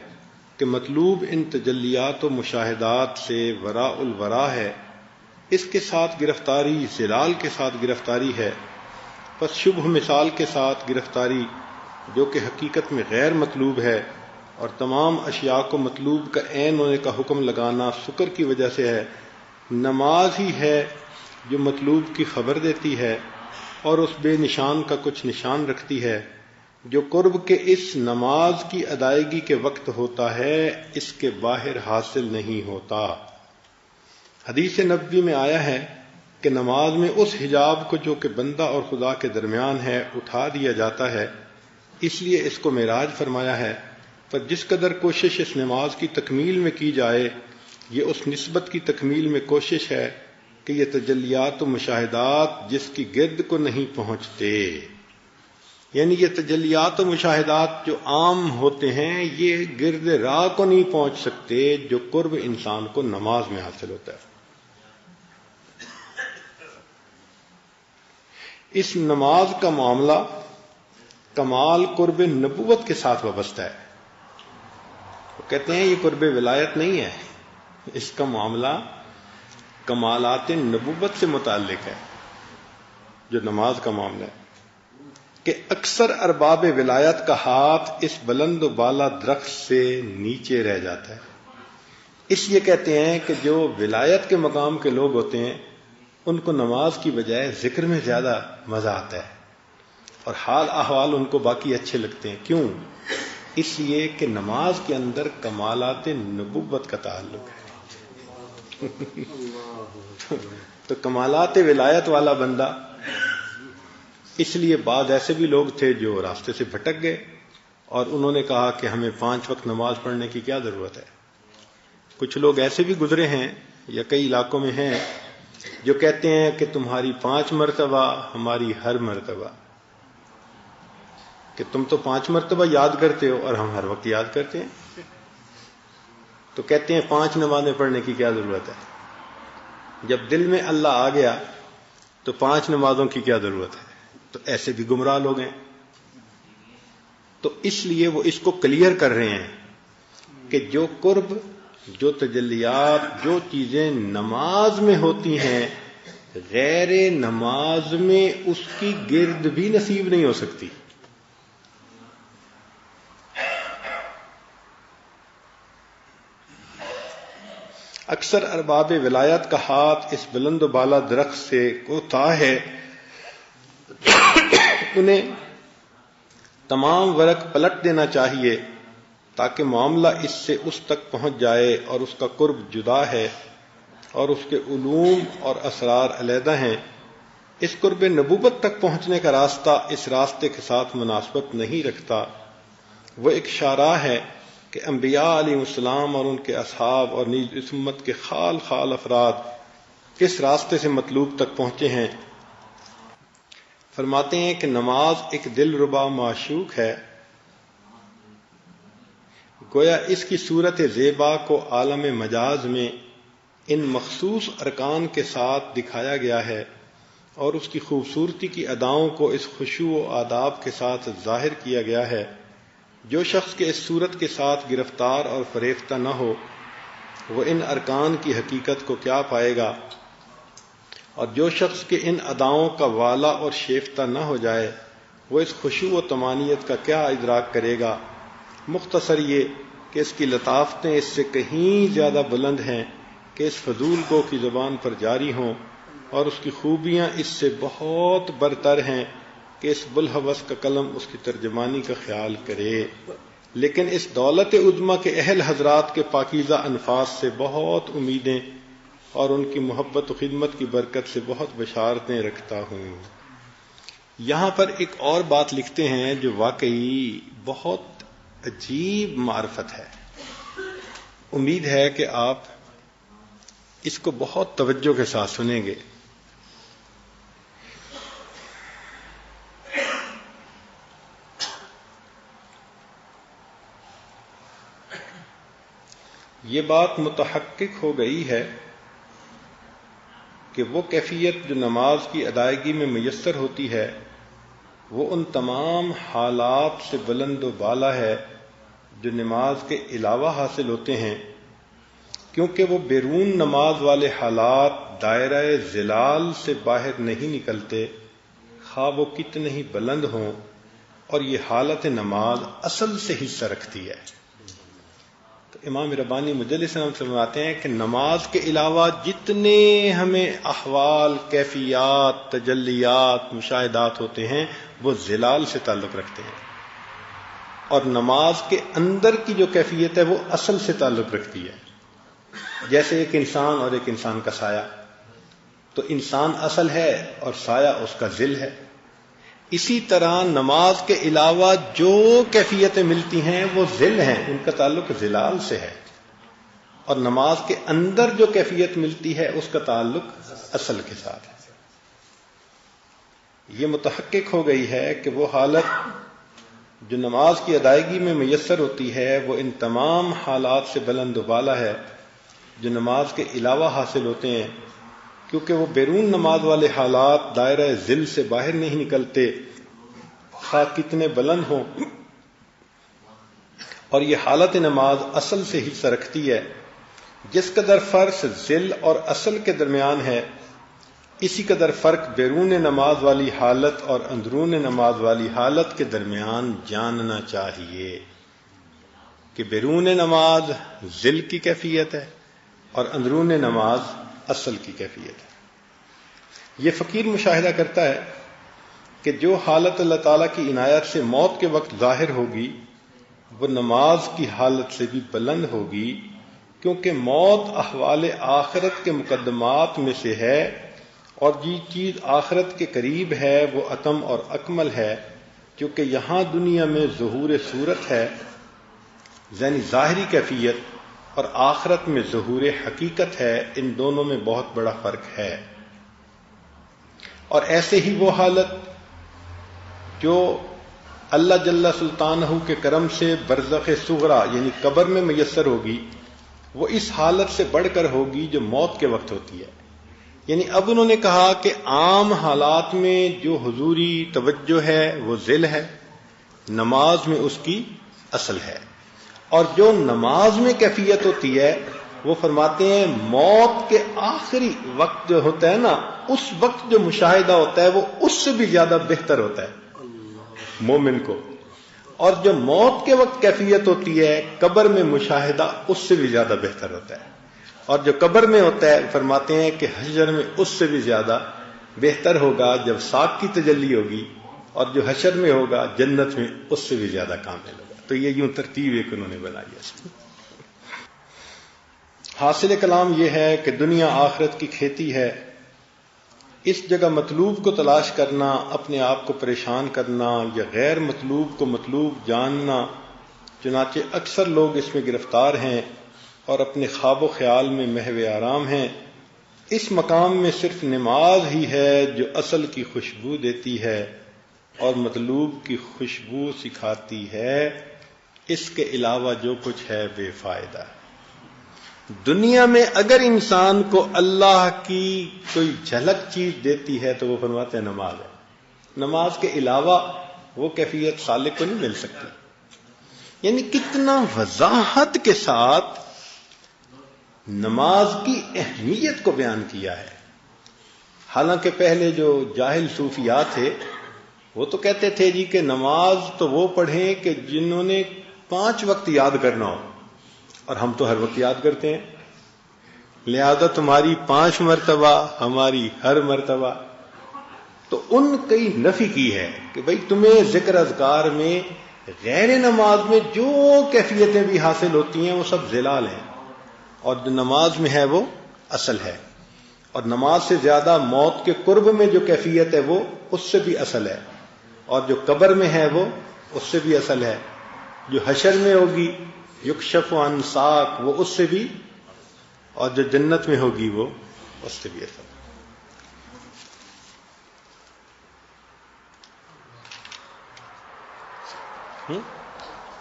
کہ مطلوب ان تجلیات و مشاہدات سے وراء الورا ہے، اس کے ساتھ گرفتاری زلال کے ساتھ گرفتاری ہے، پس شبہ مثال کے ساتھ گرفتاری جو کہ حقیقت میں غیر مطلوب ہے، اور تمام اشیاء کو مطلوب کا عین ہونے کا حکم لگانا شکر کی وجہ سے ہے۔ نماز ہی ہے جو مطلوب کی خبر دیتی ہے اور اس بے نشان کا کچھ نشان رکھتی ہے جو قرب کے اس نماز کی ادائیگی کے وقت ہوتا ہے، اس کے باہر حاصل نہیں ہوتا۔ حدیث نبوی میں آیا ہے کہ نماز میں اس حجاب کو جو کہ بندہ اور خدا کے درمیان ہے اٹھا دیا جاتا ہے، اس لیے اس کو معراج فرمایا ہے۔ پر جس قدر کوشش اس نماز کی تکمیل میں کی جائے، یہ اس نسبت کی تکمیل میں کوشش ہے کہ یہ تجلیات و مشاہدات جس کی گرد کو نہیں پہنچتے، یعنی یہ تجلیات و مشاہدات جو عام ہوتے ہیں یہ گرد راہ کو نہیں پہنچ سکتے جو قرب انسان کو نماز میں حاصل ہوتا ہے۔ اس نماز کا معاملہ کمال قرب نبوت کے ساتھ وابستہ ہے۔ وہ کہتے ہیں یہ قرب ولایت نہیں ہے، اس کا معاملہ کمالات نبوت سے متعلق ہے، جو نماز کا معاملہ ہے کہ اکثر ارباب ولایت کا ہاتھ اس بلند و بالا درخت سے نیچے رہ جاتا ہے۔ اس لیے کہتے ہیں کہ جو ولایت کے مقام کے لوگ ہوتے ہیں ان کو نماز کی بجائے ذکر میں زیادہ مزہ آتا ہے، اور حال احوال ان کو باقی اچھے لگتے ہیں۔ کیوں؟ اس لیے کہ نماز کے اندر کمالات نبوت کا تعلق ہے۔ تو کمالات ولایت والا بندہ، اس لیے بعض ایسے بھی لوگ تھے جو راستے سے بھٹک گئے اور انہوں نے کہا کہ ہمیں 5 وقت نماز پڑھنے کی کیا ضرورت ہے۔ کچھ لوگ ایسے بھی گزرے ہیں یا کئی علاقوں میں ہیں جو کہتے ہیں کہ تمہاری 5 مرتبہ ہماری ہر مرتبہ، کہ تم تو 5 مرتبہ یاد کرتے ہو اور ہم ہر وقت یاد کرتے ہیں، تو کہتے ہیں 5 نمازیں پڑھنے کی کیا ضرورت ہے۔ جب دل میں اللہ آ گیا تو 5 نمازوں کی کیا ضرورت ہے؟ تو ایسے بھی گمراہ لوگ ہیں۔ تو اس لیے وہ اس کو کلیئر کر رہے ہیں کہ جو قرب، جو تجلیات، جو چیزیں نماز میں ہوتی ہیں غیر نماز میں اس کی گرد بھی نصیب نہیں ہو سکتی۔ اکثر ارباب ولایت کا ہاتھ اس بلند و بالا درخت سے کوتا ہے، انہیں تمام ورق پلٹ دینا چاہیے تاکہ معاملہ اس سے اس تک پہنچ جائے، اور اس کا قرب جدا ہے اور اس کے علوم اور اسرار علیحدہ ہیں۔ اس قرب نبوت تک پہنچنے کا راستہ اس راستے کے ساتھ مناسبت نہیں رکھتا۔ وہ ایک شاہراہ ہے کہ انبیاء علیہ السلام اور ان کے اصحاب اور نیز اس امت کے خال خال افراد کس راستے سے مطلوب تک پہنچے ہیں۔ فرماتے ہیں کہ نماز ایک دل ربا معشوق ہے، گویا اس کی صورت زیبا کو عالم مجاز میں ان مخصوص ارکان کے ساتھ دکھایا گیا ہے، اور اس کی خوبصورتی کی اداؤں کو اس خشوع و آداب کے ساتھ ظاہر کیا گیا ہے۔ جو شخص کے اس صورت کے ساتھ گرفتار اور فریفتہ نہ ہو وہ ان ارکان کی حقیقت کو کیا پائے گا، اور جو شخص کے ان اداؤں کا والا اور شیفتہ نہ ہو جائے وہ اس خشوع و طمانیت کا کیا ادراک کرے گا۔ مختصر یہ کہ اس کی لطافتیں اس سے کہیں زیادہ بلند ہیں کہ اس فضول گو کی زبان پر جاری ہوں، اور اس کی خوبیاں اس سے بہت برتر ہیں کہ اس بلحوث کا قلم اس کی ترجمانی کا خیال کرے، لیکن اس دولت عظمیٰ کے اہل حضرات کے پاکیزہ انفاس سے بہت امیدیں اور ان کی محبت و خدمت کی برکت سے بہت بشارتیں رکھتا ہوں۔ یہاں پر ایک اور بات لکھتے ہیں جو واقعی بہت عجیب معرفت ہے، امید ہے کہ آپ اس کو بہت توجہ کے ساتھ سنیں گے۔ یہ بات متحقق ہو گئی ہے کہ وہ کیفیت جو نماز کی ادائیگی میں میسر ہوتی ہے وہ ان تمام حالات سے بلند و بالا ہے جو نماز کے علاوہ حاصل ہوتے ہیں، کیونکہ وہ بیرون نماز والے حالات دائرہ ظلال سے باہر نہیں نکلتے، خواہ وہ کتنے ہی بلند ہوں، اور یہ حالت نماز اصل سے حصہ رکھتی ہے۔ تو امام ربانی مجدد السلام فرماتے ہیں کہ نماز کے علاوہ جتنے ہمیں احوال، کیفیات، تجلیات، مشاہدات ہوتے ہیں وہ ظلال سے تعلق رکھتے ہیں، اور نماز کے اندر کی جو کیفیت ہے وہ اصل سے تعلق رکھتی ہے۔ جیسے ایک انسان اور ایک انسان کا سایہ، تو انسان اصل ہے اور سایہ اس کا ظل ہے۔ اسی طرح نماز کے علاوہ جو کیفیتیں ملتی ہیں وہ ظل ہیں، ان کا تعلق ظلال سے ہے، اور نماز کے اندر جو کیفیت ملتی ہے اس کا تعلق اصل کے ساتھ ہے۔ یہ متحقق ہو گئی ہے کہ وہ حالت جو نماز کی ادائیگی میں میسر ہوتی ہے وہ ان تمام حالات سے بلند و بالا ہے جو نماز کے علاوہ حاصل ہوتے ہیں، کیونکہ وہ بیرون نماز والے حالات دائرہ ظل سے باہر نہیں نکلتے، خواہ کتنے بلند ہوں، اور یہ حالت نماز اصل سے حصہ رکھتی ہے۔ جس قدر فرق ظل اور اصل کے درمیان ہے، اسی قدر فرق بیرون نماز والی حالت اور اندرون نماز والی حالت کے درمیان جاننا چاہیے کہ بیرون نماز ظل کی کیفیت ہے اور اندرون نماز اصل کی کیفیت ہے۔ یہ فقیر مشاہدہ کرتا ہے کہ جو حالت اللہ تعالیٰ کی عنایت سے موت کے وقت ظاہر ہوگی وہ نماز کی حالت سے بھی بلند ہوگی، کیونکہ موت احوال آخرت کے مقدمات میں سے ہے، اور جی چیز آخرت کے قریب ہے وہ اتم اور اکمل ہے، کیونکہ یہاں دنیا میں ظہور صورت ہے، یعنی ظاہری کیفیت، اور آخرت میں ظہور حقیقت ہے، ان دونوں میں بہت بڑا فرق ہے۔ اور ایسے ہی وہ حالت جو اللہ جل سلطانہ کے کرم سے برزخ صغریٰ یعنی قبر میں میسر ہوگی، وہ اس حالت سے بڑھ کر ہوگی جو موت کے وقت ہوتی ہے۔ یعنی اب انہوں نے کہا کہ عام حالات میں جو حضوری توجہ ہے وہ ظل ہے، نماز میں اس کی اصل ہے، اور جو نماز میں کیفیت ہوتی ہے وہ فرماتے ہیں موت کے آخری وقت جو ہوتا ہے نا، اس وقت جو مشاہدہ ہوتا ہے وہ اس سے بھی زیادہ بہتر ہوتا ہے مومن کو، اور جو موت کے وقت کیفیت ہوتی ہے قبر میں مشاہدہ اس سے بھی زیادہ بہتر ہوتا ہے، اور جو قبر میں ہوتا ہے فرماتے ہیں کہ حشر میں اس سے بھی زیادہ بہتر ہوگا جب ساق کی تجلی ہوگی، اور جو حشر میں ہوگا جنت میں اس سے بھی زیادہ کامل ہوگا۔ تو یہ یوں ترتیب ایک انہوں نے بنائی ہے۔ حاصل کلام یہ ہے کہ دنیا آخرت کی کھیتی ہے، اس جگہ مطلوب کو تلاش کرنا، اپنے آپ کو پریشان کرنا یا غیر مطلوب کو مطلوب جاننا، چنانچہ اکثر لوگ اس میں گرفتار ہیں اور اپنے خواب و خیال میں محو آرام ہیں۔ اس مقام میں صرف نماز ہی ہے جو اصل کی خوشبو دیتی ہے اور مطلوب کی خوشبو سکھاتی ہے، اس کے علاوہ جو کچھ ہے بے فائدہ ہے۔ دنیا میں اگر انسان کو اللہ کی کوئی جھلک چیز دیتی ہے تو وہ فرماتے ہیں نماز ہے، نماز کے علاوہ وہ کیفیت سالک کو نہیں مل سکتی۔ یعنی کتنا وضاحت کے ساتھ نماز کی اہمیت کو بیان کیا ہے۔ حالانکہ پہلے جو جاہل صوفیات تھے وہ تو کہتے تھے جی کہ نماز تو وہ پڑھیں کہ جنہوں نے 5 وقت یاد کرنا ہو، اور ہم تو ہر وقت یاد کرتے ہیں، لہذا تمہاری 5 مرتبہ ہماری ہر مرتبہ۔ تو ان کی نفی کی ہے کہ بھئی تمہیں ذکر اذکار میں غیر نماز میں جو کیفیتیں بھی حاصل ہوتی ہیں وہ سب ظلال ہیں، اور جو نماز میں ہے وہ اصل ہے، اور نماز سے زیادہ موت کے قرب میں جو کیفیت ہے وہ اس سے بھی اصل ہے، اور جو قبر میں ہے وہ اس سے بھی اصل ہے، جو حشر میں ہوگی یکشف عن ساق وہ اس سے بھی، اور جو جنت میں ہوگی وہ اس سے بھی اصل ہے۔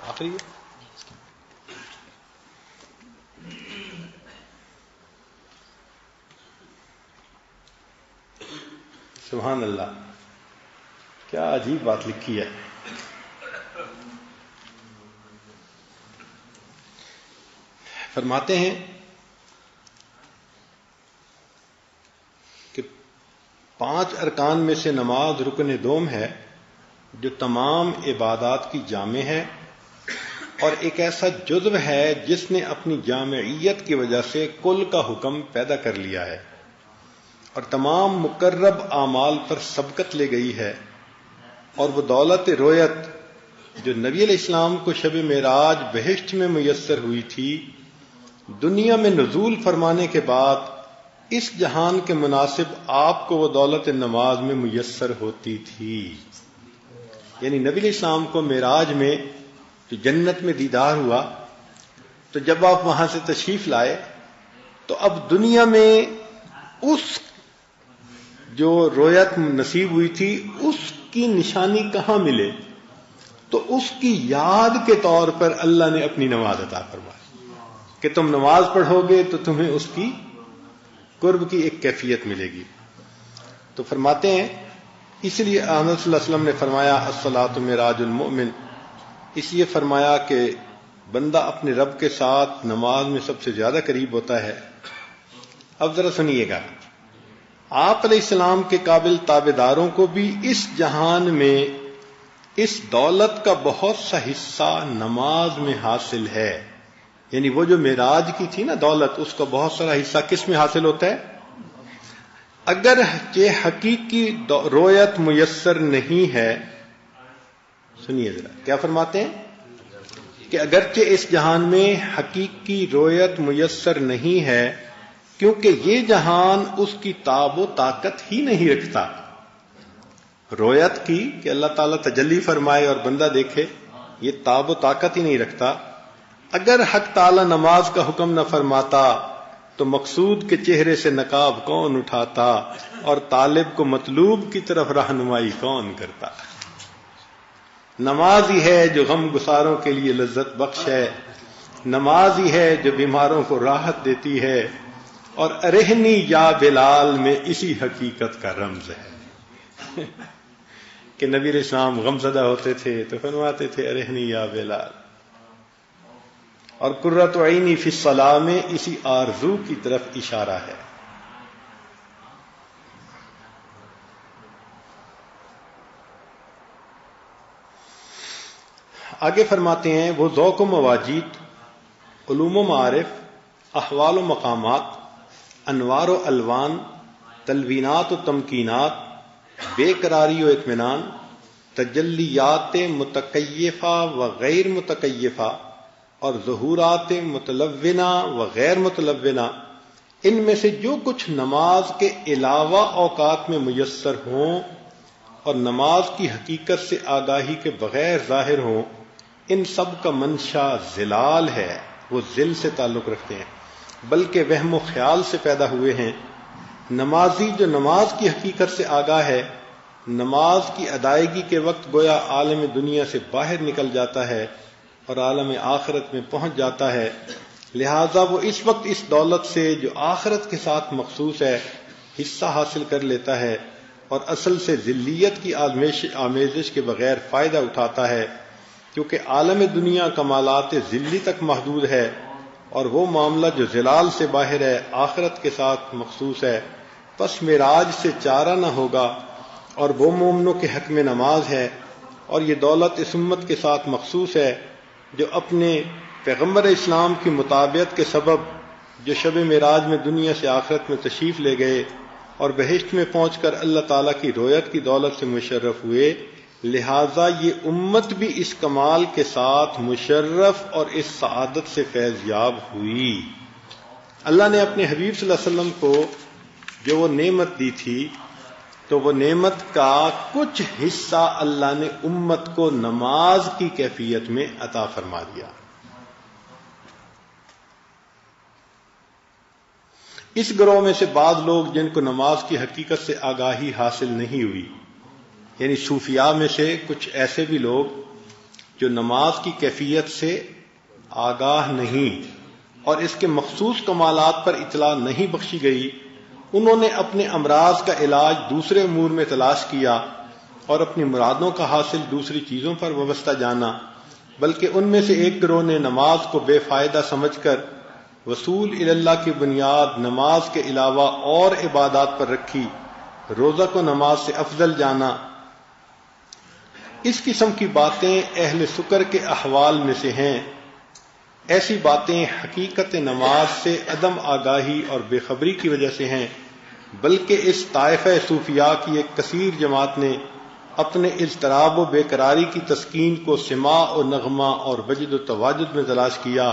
آخری ہے؟ سبحان اللہ، کیا عجیب بات لکھی ہے۔ فرماتے ہیں کہ 5 ارکان میں سے نماز رکن دوم ہے جو تمام عبادات کی جامع ہے، اور ایک ایسا جزو ہے جس نے اپنی جامعیت کی وجہ سے کل کا حکم پیدا کر لیا ہے اور تمام مقرب اعمال پر سبقت لے گئی ہے، اور وہ دولت رویت جو نبی علیہ السلام کو شب معراج بہشت میں میسر ہوئی تھی، دنیا میں نزول فرمانے کے بعد اس جہان کے مناسب آپ کو وہ دولت نماز میں میسر ہوتی تھی۔ یعنی نبی علیہ السلام کو معراج میں جو جنت میں دیدار ہوا، تو جب آپ وہاں سے تشریف لائے تو اب دنیا میں اس جو رویت نصیب ہوئی تھی اس کی نشانی کہاں ملے، تو اس کی یاد کے طور پر اللہ نے اپنی نماز عطا فرمائی کہ تم نماز پڑھو گے تو تمہیں اس کی قرب کی ایک کیفیت ملے گی۔ تو فرماتے ہیں اس لیے آنس صلی اللہ علیہ وسلم نے فرمایا الصلاۃ معراج المؤمن، اس لیے فرمایا کہ بندہ اپنے رب کے ساتھ نماز میں سب سے زیادہ قریب ہوتا ہے۔ اب ذرا سنیے گا، آپ علیہ السلام کے قابل تابعداروں کو بھی اس جہان میں اس دولت کا بہت سا حصہ نماز میں حاصل ہے۔ یعنی وہ جو معراج کی تھی نا دولت، اس کا بہت سارا حصہ کس میں حاصل ہوتا ہے؟ اگر یہ حقیقی رویت میسر نہیں ہے، سنیے ذرا کیا فرماتے ہیں کہ اگرچہ اس جہان میں حقیقی رویت میسر نہیں ہے کیونکہ یہ جہان اس کی تاب و طاقت ہی نہیں رکھتا، رویت کی کہ اللہ تعالیٰ تجلی فرمائے اور بندہ دیکھے، یہ تاب و طاقت ہی نہیں رکھتا۔ اگر حق تعالیٰ نماز کا حکم نہ فرماتا تو مقصود کے چہرے سے نقاب کون اٹھاتا اور طالب کو مطلوب کی طرف رہنمائی کون کرتا۔ نماز ہی ہے جو غم گساروں کے لیے لذت بخش ہے، نماز ہی ہے جو بیماروں کو راحت دیتی ہے، اور ارہنی یا بلال میں اسی حقیقت کا رمز ہے کہ نبی علیہ السلام غم زدہ ہوتے تھے تو فرماتے تھے ارہنی یا بلال، اور قرۃ عینی فی الصلاۃ میں اسی آرزو کی طرف اشارہ ہے۔ آگے فرماتے ہیں وہ ذوق و مواجید، علوم و معارف، احوال و مقامات، انوار و الوان، تلوینات و تمکینات، بے قراری و اطمینان، تجلیات متکیفہ و غیر متکیفہ، اور ظہورات متلونہ و غیر متلونہ، ان میں سے جو کچھ نماز کے علاوہ اوقات میں میسر ہوں اور نماز کی حقیقت سے آگاہی کے بغیر ظاہر ہوں، ان سب کا منشا ظلال ہے، وہ ذل سے تعلق رکھتے ہیں بلکہ وہم و خیال سے پیدا ہوئے ہیں۔ نمازی جو نماز کی حقیقت سے آگاہ ہے، نماز کی ادائیگی کے وقت گویا عالم دنیا سے باہر نکل جاتا ہے اور عالم آخرت میں پہنچ جاتا ہے، لہذا وہ اس وقت اس دولت سے جو آخرت کے ساتھ مخصوص ہے حصہ حاصل کر لیتا ہے اور اصل سے ذلیت کی آمیزش کے بغیر فائدہ اٹھاتا ہے، کیونکہ عالم دنیا کمالات ذلی تک محدود ہے اور وہ معاملہ جو ذلال سے باہر ہے آخرت کے ساتھ مخصوص ہے۔ پس معراج سے چارہ نہ ہوگا، اور وہ مومنوں کے حق میں نماز ہے، اور یہ دولت اس امت کے ساتھ مخصوص ہے جو اپنے پیغمبر اسلام کی مطابعت کے سبب جو شب معراج میں دنیا سے آخرت میں تشریف لے گئے اور بہشت میں پہنچ کر اللہ تعالیٰ کی رویت کی دولت سے مشرف ہوئے، لہذا یہ امت بھی اس کمال کے ساتھ مشرف اور اس سعادت سے فیض یاب ہوئی۔ اللہ نے اپنے حبیب صلی اللہ علیہ وسلم کو جو وہ نعمت دی تھی، تو وہ نعمت کا کچھ حصہ اللہ نے امت کو نماز کی کیفیت میں عطا فرما دیا۔ اس گروہ میں سے بعض لوگ جن کو نماز کی حقیقت سے آگاہی حاصل نہیں ہوئی، یعنی صوفیاء میں سے کچھ ایسے بھی لوگ جو نماز کی کیفیت سے آگاہ نہیں اور اس کے مخصوص کمالات پر اطلاع نہیں بخشی گئی، انہوں نے اپنے امراض کا علاج دوسرے امور میں تلاش کیا اور اپنی مرادوں کا حاصل دوسری چیزوں پر وابستہ جانا، بلکہ ان میں سے ایک گروہ نے نماز کو بے فائدہ سمجھ کر وصول اللہ کی بنیاد نماز کے علاوہ اور عبادات پر رکھی، روزہ کو نماز سے افضل جانا۔ اس قسم کی باتیں اہل سکر کے احوال میں سے ہیں۔ ایسی باتیں حقیقت نماز سے عدم آگاہی اور بے خبری کی وجہ سے ہیں، بلکہ اس طائفہ صوفیاء کی ایک کثیر جماعت نے اپنے اضطراب و بے قراری کی تسکین کو سماع و نغمہ اور وجد و تواجد میں تلاش کیا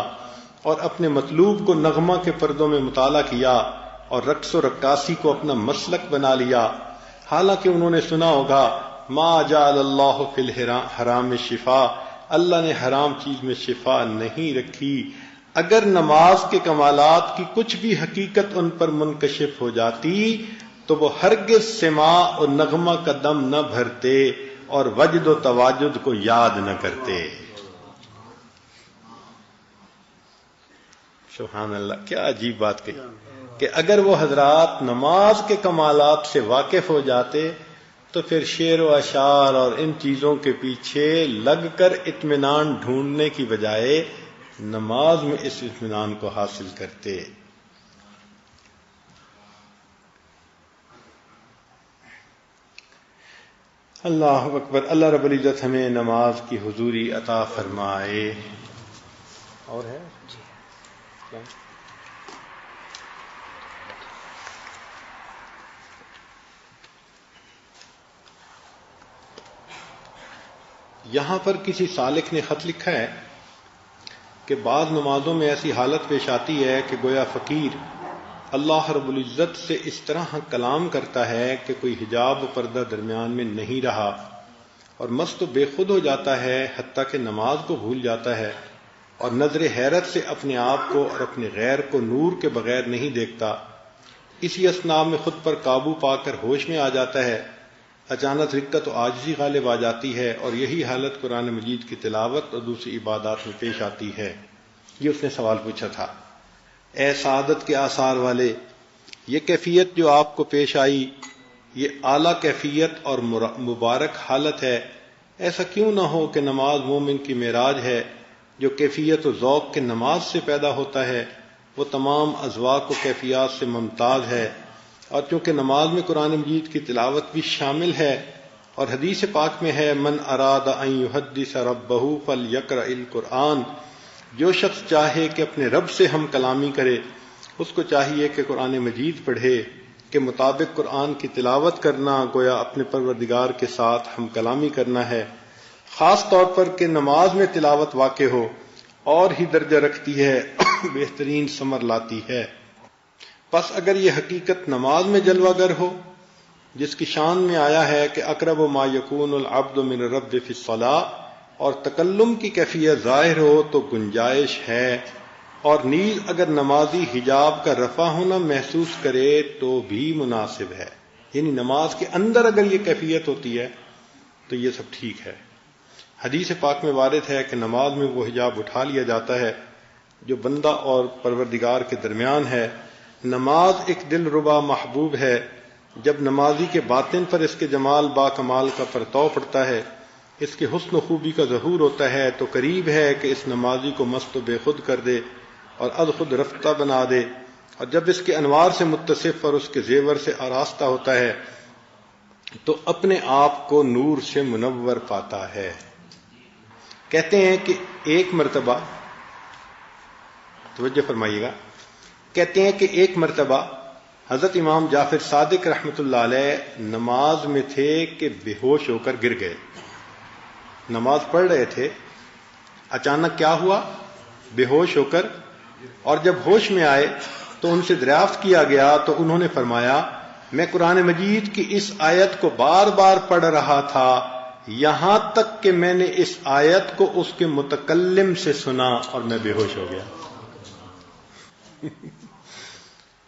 اور اپنے مطلوب کو نغمہ کے پردوں میں مطالعہ کیا اور رقص و رقاصی کو اپنا مسلک بنا لیا، حالانکہ انہوں نے سنا ہوگا ما جعل اللہ فی الحرام شفا، اللہ نے حرام چیز میں شفا نہیں رکھی۔ اگر نماز کے کمالات کی کچھ بھی حقیقت ان پر منکشف ہو جاتی تو وہ ہرگز سماع اور نغمہ کا دم نہ بھرتے اور وجد و تواجد کو یاد نہ کرتے۔ سبحان اللہ، کیا عجیب بات کہی کہ اگر وہ حضرات نماز کے کمالات سے واقف ہو جاتے تو پھر شعر و اشعار اور ان چیزوں کے پیچھے لگ کر اطمینان ڈھونڈنے کی بجائے نماز میں اس اطمینان کو حاصل کرتے۔ اللہ اکبر۔ اللہ رب العزت ہمیں نماز کی حضوری عطا فرمائے۔ اور ہے یہاں پر کسی سالک نے خط لکھا ہے کہ بعض نمازوں میں ایسی حالت پیش آتی ہے کہ گویا فقیر اللہ رب العزت سے اس طرح کلام کرتا ہے کہ کوئی حجاب و پردہ درمیان میں نہیں رہا اور مست و بے خود ہو جاتا ہے، حتیٰ کہ نماز کو بھول جاتا ہے اور نظر حیرت سے اپنے آپ کو اور اپنے غیر کو نور کے بغیر نہیں دیکھتا۔ اسی اثناء میں خود پر قابو پا کر ہوش میں آ جاتا ہے، اچانک رکت و عاجزی غالب آ جاتی ہے اور یہی حالت قرآن مجید کی تلاوت اور دوسری عبادات میں پیش آتی ہے۔ یہ اس نے سوال پوچھا تھا۔ اے سعادت کے آثار والے، یہ کیفیت جو آپ کو پیش آئی یہ اعلیٰ کیفیت اور مبارک حالت ہے۔ ایسا کیوں نہ ہو کہ نماز مومن کی معراج ہے، جو کیفیت و ذوق کے نماز سے پیدا ہوتا ہے وہ تمام اذواق و کیفیات سے ممتاز ہے، اور چونکہ نماز میں قرآن مجید کی تلاوت بھی شامل ہے اور حدیث پاک میں ہے من اراد ان یحدث ربہ فلیقرأ القرآن، جو شخص چاہے کہ اپنے رب سے ہم کلامی کرے اس کو چاہیے کہ قرآن مجید پڑھے، کے مطابق قرآن کی تلاوت کرنا گویا اپنے پروردگار کے ساتھ ہم کلامی کرنا ہے، خاص طور پر کہ نماز میں تلاوت واقع ہو اور ہی درجہ رکھتی ہے، بہترین ثمر لاتی ہے۔ پس اگر یہ حقیقت نماز میں جلوہ گر ہو جس کی شان میں آیا ہے کہ اقرب ما یکون العبد من الرب فی الصلاۃ، اور تکلم کی کیفیت ظاہر ہو تو گنجائش ہے، اور نیز اگر نمازی حجاب کا رفع ہونا محسوس کرے تو بھی مناسب ہے، یعنی نماز کے اندر اگر یہ کیفیت ہوتی ہے تو یہ سب ٹھیک ہے۔ حدیث پاک میں وارد ہے کہ نماز میں وہ حجاب اٹھا لیا جاتا ہے جو بندہ اور پروردگار کے درمیان ہے۔ نماز ایک دل ربا محبوب ہے، جب نمازی کے باطن پر اس کے جمال با کمال کا پرتو پڑتا ہے، اس کے حسن و خوبی کا ظہور ہوتا ہے، تو قریب ہے کہ اس نمازی کو مست و بے خود کر دے اور از خود رفتہ بنا دے، اور جب اس کے انوار سے متصف اور اس کے زیور سے آراستہ ہوتا ہے تو اپنے آپ کو نور سے منور پاتا ہے۔ کہتے ہیں کہ ایک مرتبہ، توجہ فرمائیے گا، کہتے ہیں کہ ایک مرتبہ حضرت امام جعفر صادق رحمۃ اللہ علیہ نماز میں تھے کہ بے ہوش ہو کر گر گئے. نماز پڑھ رہے تھے، اچانک کیا ہوا؟ بے ہوش ہو کر، اور جب ہوش میں آئے تو ان سے دریافت کیا گیا تو انہوں نے فرمایا میں قرآن مجید کی اس آیت کو بار بار پڑھ رہا تھا یہاں تک کہ میں نے اس آیت کو اس کے متکلم سے سنا اور میں بے ہوش ہو گیا.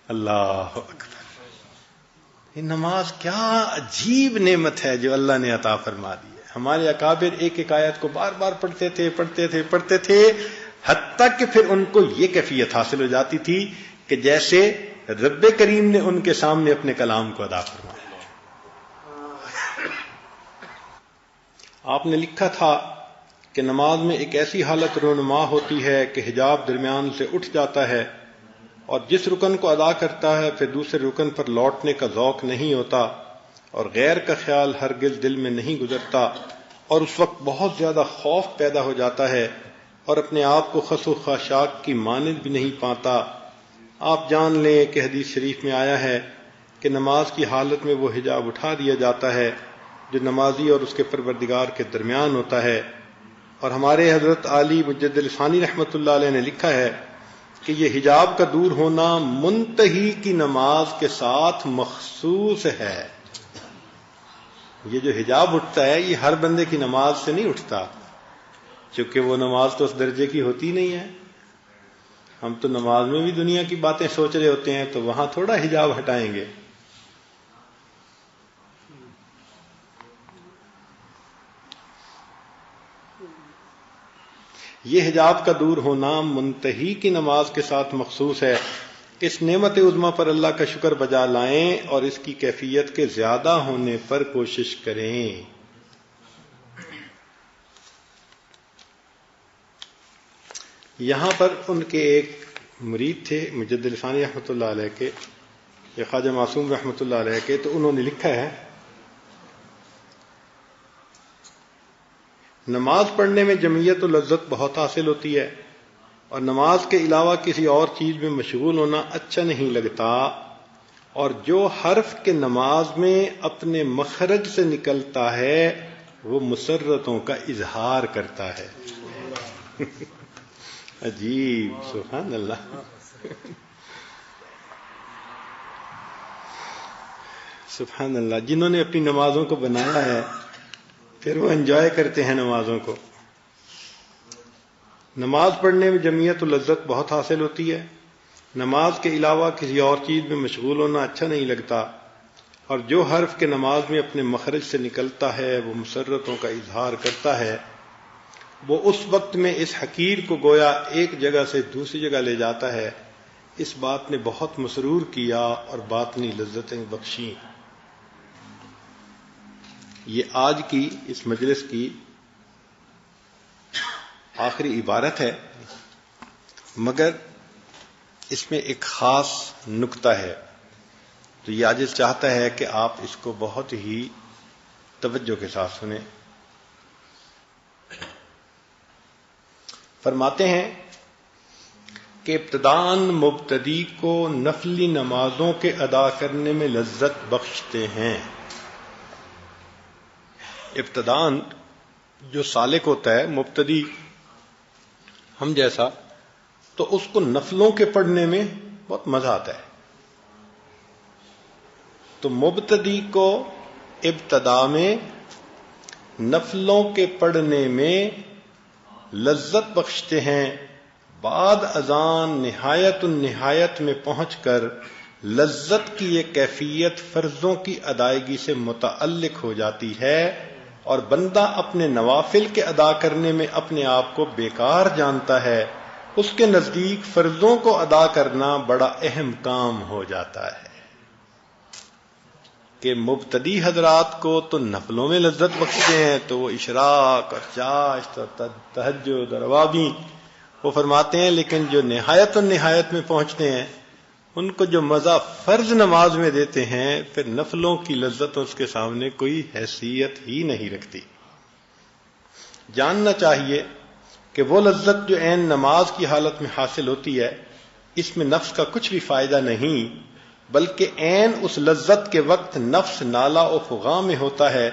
اللہ اکبر. یہ نماز کیا عجیب نعمت ہے جو اللہ نے عطا فرما دی ہے. ہمارے اکابر ایک ایک آیت کو بار بار پڑھتے تھے حتیٰ کہ پھر ان کو یہ کیفیت حاصل ہو جاتی تھی کہ جیسے رب کریم نے ان کے سامنے اپنے کلام کو ادا فرمایا. آپ نے لکھا تھا کہ نماز میں ایک ایسی حالت رونما ہوتی ہے کہ حجاب درمیان سے اٹھ جاتا ہے اور جس رکن کو ادا کرتا ہے پھر دوسرے رکن پر لوٹنے کا ذوق نہیں ہوتا اور غیر کا خیال ہرگز دل میں نہیں گزرتا اور اس وقت بہت زیادہ خوف پیدا ہو جاتا ہے اور اپنے آپ کو خس و خاشاک کی مانند بھی نہیں پاتا. آپ جان لیں کہ حدیث شریف میں آیا ہے کہ نماز کی حالت میں وہ حجاب اٹھا دیا جاتا ہے جو نمازی اور اس کے پروردگار کے درمیان ہوتا ہے. اور ہمارے حضرت علی مجدد ثانی رحمۃ اللہ علیہ نے لکھا ہے کہ یہ حجاب کا دور ہونا منتہی کی نماز کے ساتھ مخصوص ہے. یہ جو حجاب اٹھتا ہے یہ ہر بندے کی نماز سے نہیں اٹھتا، چونکہ وہ نماز تو اس درجے کی ہوتی نہیں ہے. ہم تو نماز میں بھی دنیا کی باتیں سوچ رہے ہوتے ہیں تو وہاں تھوڑا حجاب ہٹائیں گے. یہ حجاب کا دور ہونا منتہی کی نماز کے ساتھ مخصوص ہے. اس نعمت عظمیٰ پر اللہ کا شکر بجا لائیں اور اس کی کیفیت کے زیادہ ہونے پر کوشش کریں. یہاں پر ان کے ایک مرید تھے مجدد ثانی رحمۃ اللہ علیہ کے، یا خواجہ معصوم رحمۃ اللہ علیہ کے، تو انہوں نے لکھا ہے نماز پڑھنے میں جمعیت و لذت بہت حاصل ہوتی ہے اور نماز کے علاوہ کسی اور چیز میں مشغول ہونا اچھا نہیں لگتا، اور جو حرف کے نماز میں اپنے مخرج سے نکلتا ہے وہ مسرتوں کا اظہار کرتا ہے. عجیب، سبحان اللہ. سبحان اللہ. جنہوں نے اپنی نمازوں کو بنایا ہے پھر وہ انجوائے کرتے ہیں نمازوں کو. نماز پڑھنے میں جمعیت و لذت بہت حاصل ہوتی ہے، نماز کے علاوہ کسی اور چیز میں مشغول ہونا اچھا نہیں لگتا، اور جو حرف کے نماز میں اپنے مخرج سے نکلتا ہے وہ مسرتوں کا اظہار کرتا ہے. وہ اس وقت میں اس حقیر کو گویا ایک جگہ سے دوسری جگہ لے جاتا ہے. اس بات نے بہت مسرور کیا اور باطنی لذتیں بخشیں. یہ آج کی اس مجلس کی آخری عبارت ہے، مگر اس میں ایک خاص نکتہ ہے تو یہ عاجز چاہتا ہے کہ آپ اس کو بہت ہی توجہ کے ساتھ سنیں. فرماتے ہیں کہ ابتداً مبتدی کو نفلی نمازوں کے ادا کرنے میں لذت بخشتے ہیں. ابتداً جو سالک ہوتا ہے، مبتدی ہم جیسا، تو اس کو نفلوں کے پڑھنے میں بہت مزہ آتا ہے. تو مبتدی کو ابتدا میں نفلوں کے پڑھنے میں لذت بخشتے ہیں. بعد اذان نہایت النہایت میں پہنچ کر لذت کی یہ کیفیت فرضوں کی ادائیگی سے متعلق ہو جاتی ہے اور بندہ اپنے نوافل کے ادا کرنے میں اپنے آپ کو بیکار جانتا ہے. اس کے نزدیک فرضوں کو ادا کرنا بڑا اہم کام ہو جاتا ہے. کہ مبتدی حضرات کو تو نفلوں میں لذت بخشتے ہیں تو وہ اشراق اور چاشت اور تہجد اور اوابین وہ فرماتے ہیں، لیکن جو نہایت النہایت میں پہنچتے ہیں ان کو جو مزہ فرض نماز میں دیتے ہیں پھر نفلوں کی لذت اس کے سامنے کوئی حیثیت ہی نہیں رکھتی. جاننا چاہیے کہ وہ لذت جو عین نماز کی حالت میں حاصل ہوتی ہے اس میں نفس کا کچھ بھی فائدہ نہیں، بلکہ عین اس لذت کے وقت نفس نالا و فغاں میں ہوتا ہے.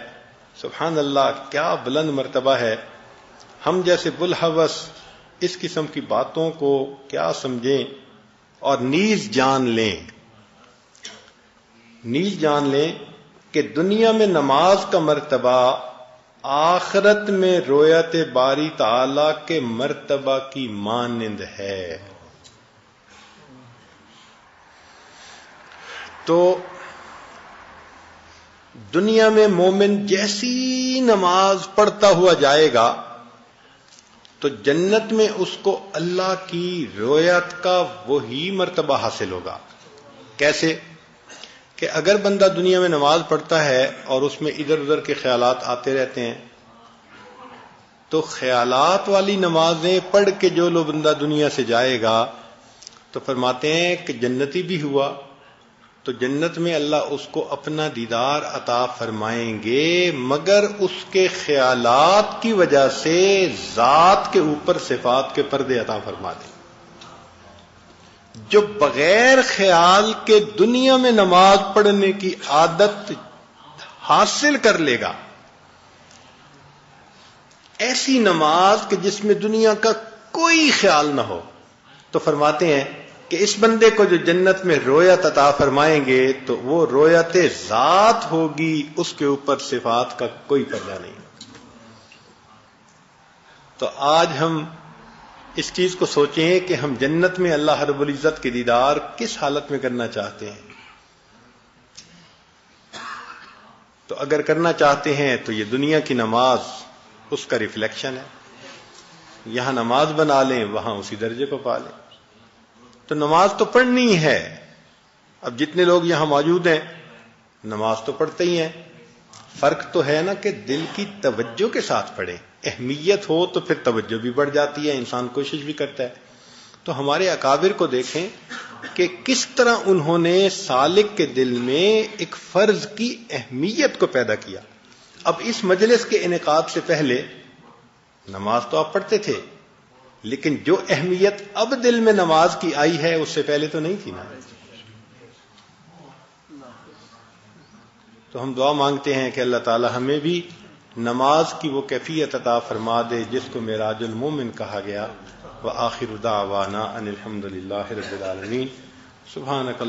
سبحان اللہ، کیا بلند مرتبہ ہے. ہم جیسے بلحوث اس قسم کی باتوں کو کیا سمجھیں اور نیز جان لیں کہ دنیا میں نماز کا مرتبہ آخرت میں رویت باری تعالی کے مرتبہ کی مانند ہے. تو دنیا میں مومن جیسی نماز پڑھتا ہوا جائے گا تو جنت میں اس کو اللہ کی رویت کا وہی مرتبہ حاصل ہوگا. کیسے؟ کہ اگر بندہ دنیا میں نماز پڑھتا ہے اور اس میں ادھر ادھر کے خیالات آتے رہتے ہیں تو خیالات والی نمازیں پڑھ کے جو لو بندہ دنیا سے جائے گا تو فرماتے ہیں کہ جنتی بھی ہوا تو جنت میں اللہ اس کو اپنا دیدار عطا فرمائیں گے، مگر اس کے خیالات کی وجہ سے ذات کے اوپر صفات کے پردے عطا فرما دیں. جو بغیر خیال کے دنیا میں نماز پڑھنے کی عادت حاصل کر لے گا، ایسی نماز کہ جس میں دنیا کا کوئی خیال نہ ہو، تو فرماتے ہیں کہ اس بندے کو جو جنت میں رویت عطا فرمائیں گے تو وہ رویت ذات ہوگی، اس کے اوپر صفات کا کوئی پردہ نہیں. تو آج ہم اس چیز کو سوچیں کہ ہم جنت میں اللہ رب العزت کے دیدار کس حالت میں کرنا چاہتے ہیں. تو اگر کرنا چاہتے ہیں تو یہ دنیا کی نماز اس کا ریفلیکشن ہے. یہاں نماز بنا لیں، وہاں اسی درجے کو پا لیں. تو نماز تو پڑھنی ہے. اب جتنے لوگ یہاں موجود ہیں نماز تو پڑھتے ہی ہیں، فرق تو ہے نا کہ دل کی توجہ کے ساتھ پڑھیں. اہمیت ہو تو پھر توجہ بھی بڑھ جاتی ہے، انسان کوشش بھی کرتا ہے. تو ہمارے اکابر کو دیکھیں کہ کس طرح انہوں نے سالک کے دل میں ایک فرض کی اہمیت کو پیدا کیا. اب اس مجلس کے انعقاد سے پہلے نماز تو آپ پڑھتے تھے، لیکن جو اہمیت اب دل میں نماز کی آئی ہے اس سے پہلے تو نہیں تھی نا. تو ہم دعا مانگتے ہیں کہ اللہ تعالی ہمیں بھی نماز کی وہ کیفیت عطا فرما دے جس کو معراج المومن کہا گیا. وآخر دعوانا ان الحمد للہ رب العالمین. سبحانک اللہ